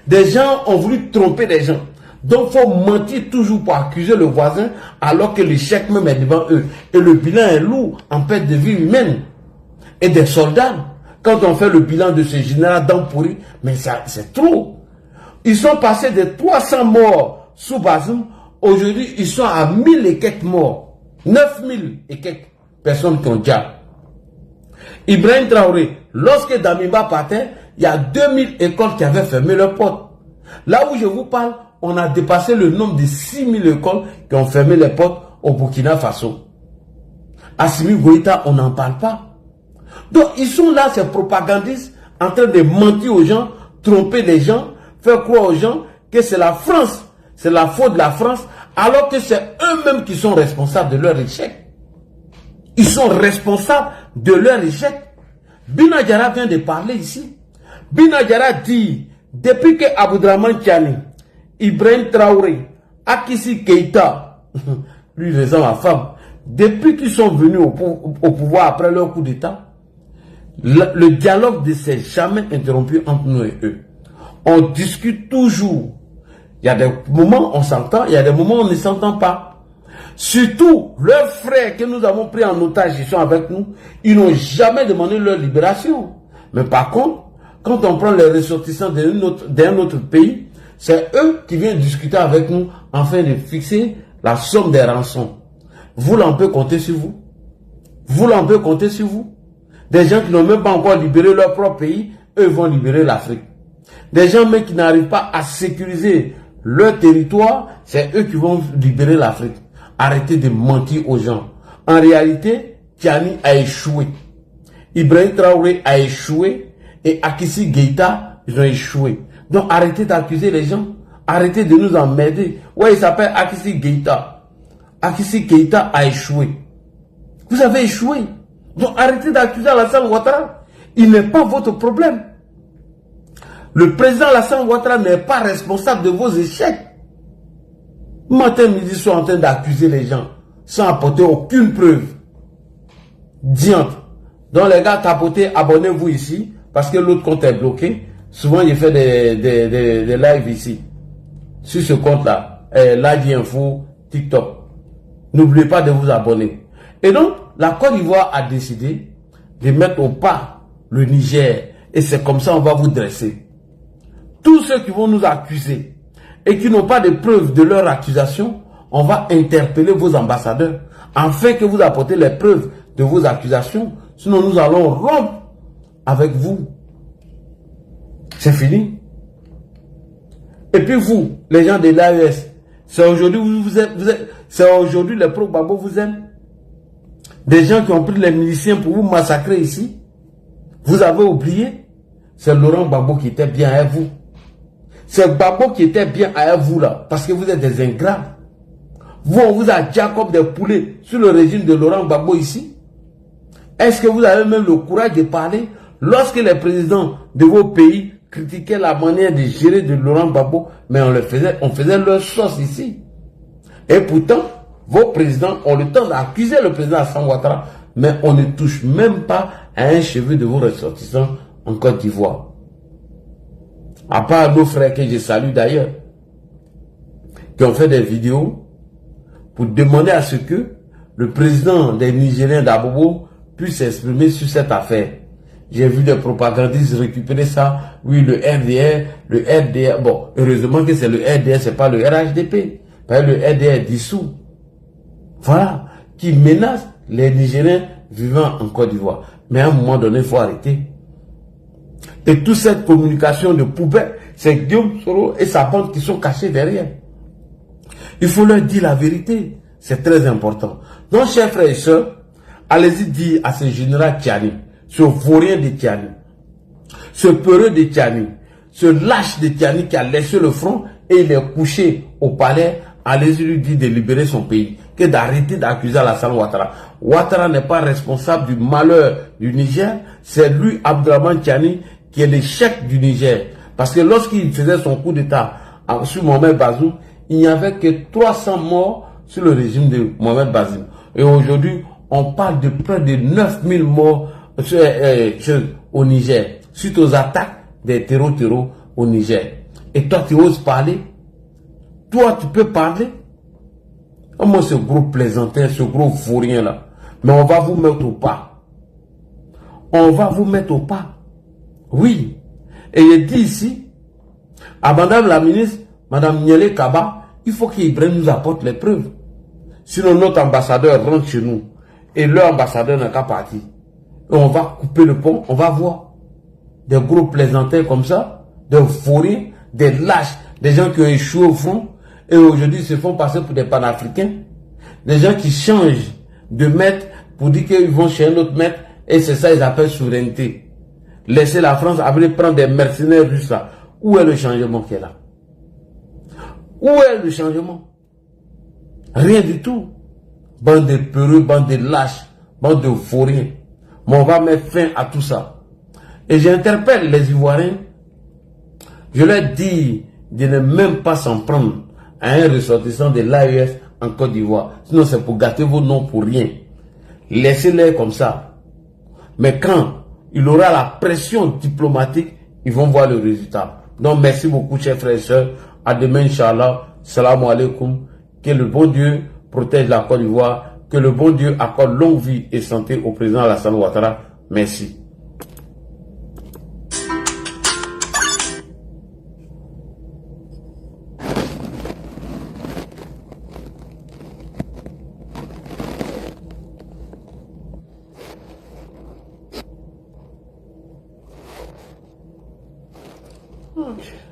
Des gens ont voulu tromper des gens. Donc, il faut mentir toujours pour accuser le voisin alors que l'échec même est devant eux. Et le bilan est lourd en perte de vie humaine. Et des soldats, quand on fait le bilan de ce général Dampouri, mais c'est trop. Ils sont passés de 300 morts sous Bazoum. Aujourd'hui, ils sont à 1000 et quelques morts. 9000 et quelques personnes qui ont déjà. Ibrahim Traoré, lorsque Damiba partait, il y a 2000 écoles qui avaient fermé leurs portes. Là où je vous parle, on a dépassé le nombre de 6000 écoles qui ont fermé les portes au Burkina Faso. Assimi Goïta, on n'en parle pas. Donc ils sont là, ces propagandistes, en train de mentir aux gens, tromper les gens, faire croire aux gens que c'est la France, c'est la faute de la France, alors que c'est eux-mêmes qui sont responsables de leur échec. Ils sont responsables de leur échec. Binagara vient de parler ici. Binagara dit, depuis que Aboudraman Tiani, Ibrahim Traoré, Akissi Keïta, lui raison ma femme, depuis qu'ils sont venus au pouvoir après leur coup d'État, le dialogue ne s'est jamais interrompu entre nous et eux. On discute toujours. Il y a des moments où on s'entend, il y a des moments où on ne s'entend pas. Surtout, leurs frères que nous avons pris en otage, ils sont avec nous, ils n'ont jamais demandé leur libération. Mais par contre, quand on prend les ressortissants d'un autre pays, c'est eux qui viennent discuter avec nous afin de fixer la somme des rançons. Vous l'en pouvez compter sur vous. Vous l'en pouvez compter sur vous. Des gens qui n'ont même pas encore libéré leur propre pays, eux vont libérer l'Afrique. Des gens même qui n'arrivent pas à sécuriser leur territoire, c'est eux qui vont libérer l'Afrique. Arrêtez de mentir aux gens. En réalité, Tiani a échoué. Ibrahim Traoré a échoué et Akissi Keïta, ils ont échoué. Donc arrêtez d'accuser les gens. Arrêtez de nous emmerder. Ouais, il s'appelle Akissi Keïta. Akissi Keïta a échoué. Vous avez échoué. Donc arrêtez d'accuser Alassane Ouattara. Il n'est pas votre problème. Le président Alassane Ouattara n'est pas responsable de vos échecs. Matin, midi, ils sont en train d'accuser les gens sans apporter aucune preuve. Diantre. Donc les gars, tapotez, abonnez-vous ici parce que l'autre compte est bloqué. Souvent, il fait des lives ici. Sur ce compte-là, Live Info, TikTok. N'oubliez pas de vous abonner. Et donc, la Côte d'Ivoire a décidé de mettre au pas le Niger. Et c'est comme ça qu'on va vous dresser. Tous ceux qui vont nous accuser et qui n'ont pas de preuves de leur accusation, on va interpeller vos ambassadeurs afin que vous apportez les preuves de vos accusations. Sinon, nous allons rompre avec vous. C'est fini. Et puis vous, les gens de l'AES, c'est aujourd'hui c'est aujourd'hui les pro-Gbagbo vous aiment. Des gens qui ont pris les miliciens pour vous massacrer ici. Vous avez oublié, c'est Laurent Gbagbo qui était bien à vous. C'est Gbagbo qui était bien à vous là, parce que vous êtes des ingrats. Vous, on vous a dit comme des poulets sur le régime de Laurent Gbagbo ici. Est-ce que vous avez même le courage de parler lorsque les présidents de vos pays critiquaient la manière de gérer de Laurent Gbagbo, mais on faisait leur sauce ici. Et pourtant, vos présidents ont le temps d'accuser le président Alassane Ouattara, mais on ne touche même pas à un cheveu de vos ressortissants en Côte d'Ivoire. À part nos frères que je salue d'ailleurs, qui ont fait des vidéos pour demander à ce que le président des Nigériens d'Abobo puisse s'exprimer sur cette affaire. J'ai vu des propagandistes récupérer ça. Oui, le RDR, bon, heureusement que c'est le RDR, c'est pas le RHDP. Parce que le RDR est dissous. Voilà, qui menace les Nigériens vivant en Côte d'Ivoire. Mais à un moment donné, il faut arrêter. Et toute cette communication de poubelle, c'est Guillaume Soro et sa bande qui sont cachés derrière. Il faut leur dire la vérité. C'est très important. Donc, chers frères et sœurs, allez-y dire à ce général Tiani, ce vaurien de Tiani, ce peureux de Tiani, ce lâche de Tiani qui a laissé le front et il est couché au palais, allez-y lui dire de libérer son pays, que d'arrêter d'accuser Alassane Ouattara. Ouattara n'est pas responsable du malheur du Niger, c'est lui, Abdourahmane Tiani, qui est le chef du Niger. Parce que lorsqu'il faisait son coup d'État sur Mohamed Bazoum, il n'y avait que 300 morts sur le régime de Mohamed Bazoum. Et aujourd'hui, on parle de près de 9000 morts au Niger, suite aux attaques des terreaux au Niger. Et toi, tu oses parler? Toi, tu peux parler? Comment ce gros plaisantin, ce gros vaurien là? Mais on va vous mettre au pas. On va vous mettre au pas. Oui. Et il dit ici, à madame la ministre, madame Niele Kaba, il faut qu'Ibrahim nous apporte les preuves. Sinon, notre ambassadeur rentre chez nous. Et leur ambassadeur n'a qu'à partir. Et on va couper le pont, on va voir. Des gros plaisantins comme ça, des vauriens, des lâches, des gens qui ont échoué au front, et aujourd'hui se font passer pour des panafricains. Des gens qui changent de maître pour dire qu'ils vont chez un autre maître, et c'est ça qu'ils appellent souveraineté. Laisser la France après prendre des mercenaires russes là. Où est le changement qui est là? Où est le changement? Rien du tout. Bande de peureux, bande de lâches, bande de vauriens. Mais on va mettre fin à tout ça. Et j'interpelle les Ivoiriens. Je leur dis de ne même pas s'en prendre à un ressortissant de l'AES en Côte d'Ivoire. Sinon c'est pour gâter vos noms pour rien. Laissez-les comme ça. Mais quand il aura la pression diplomatique, ils vont voir le résultat. Donc merci beaucoup chers frères et sœurs. À demain Inch'Allah. Salam alaikum. Que le bon Dieu protège la Côte d'Ivoire. Que le bon Dieu accorde longue vie et santé au président Alassane Ouattara. Merci. Okay.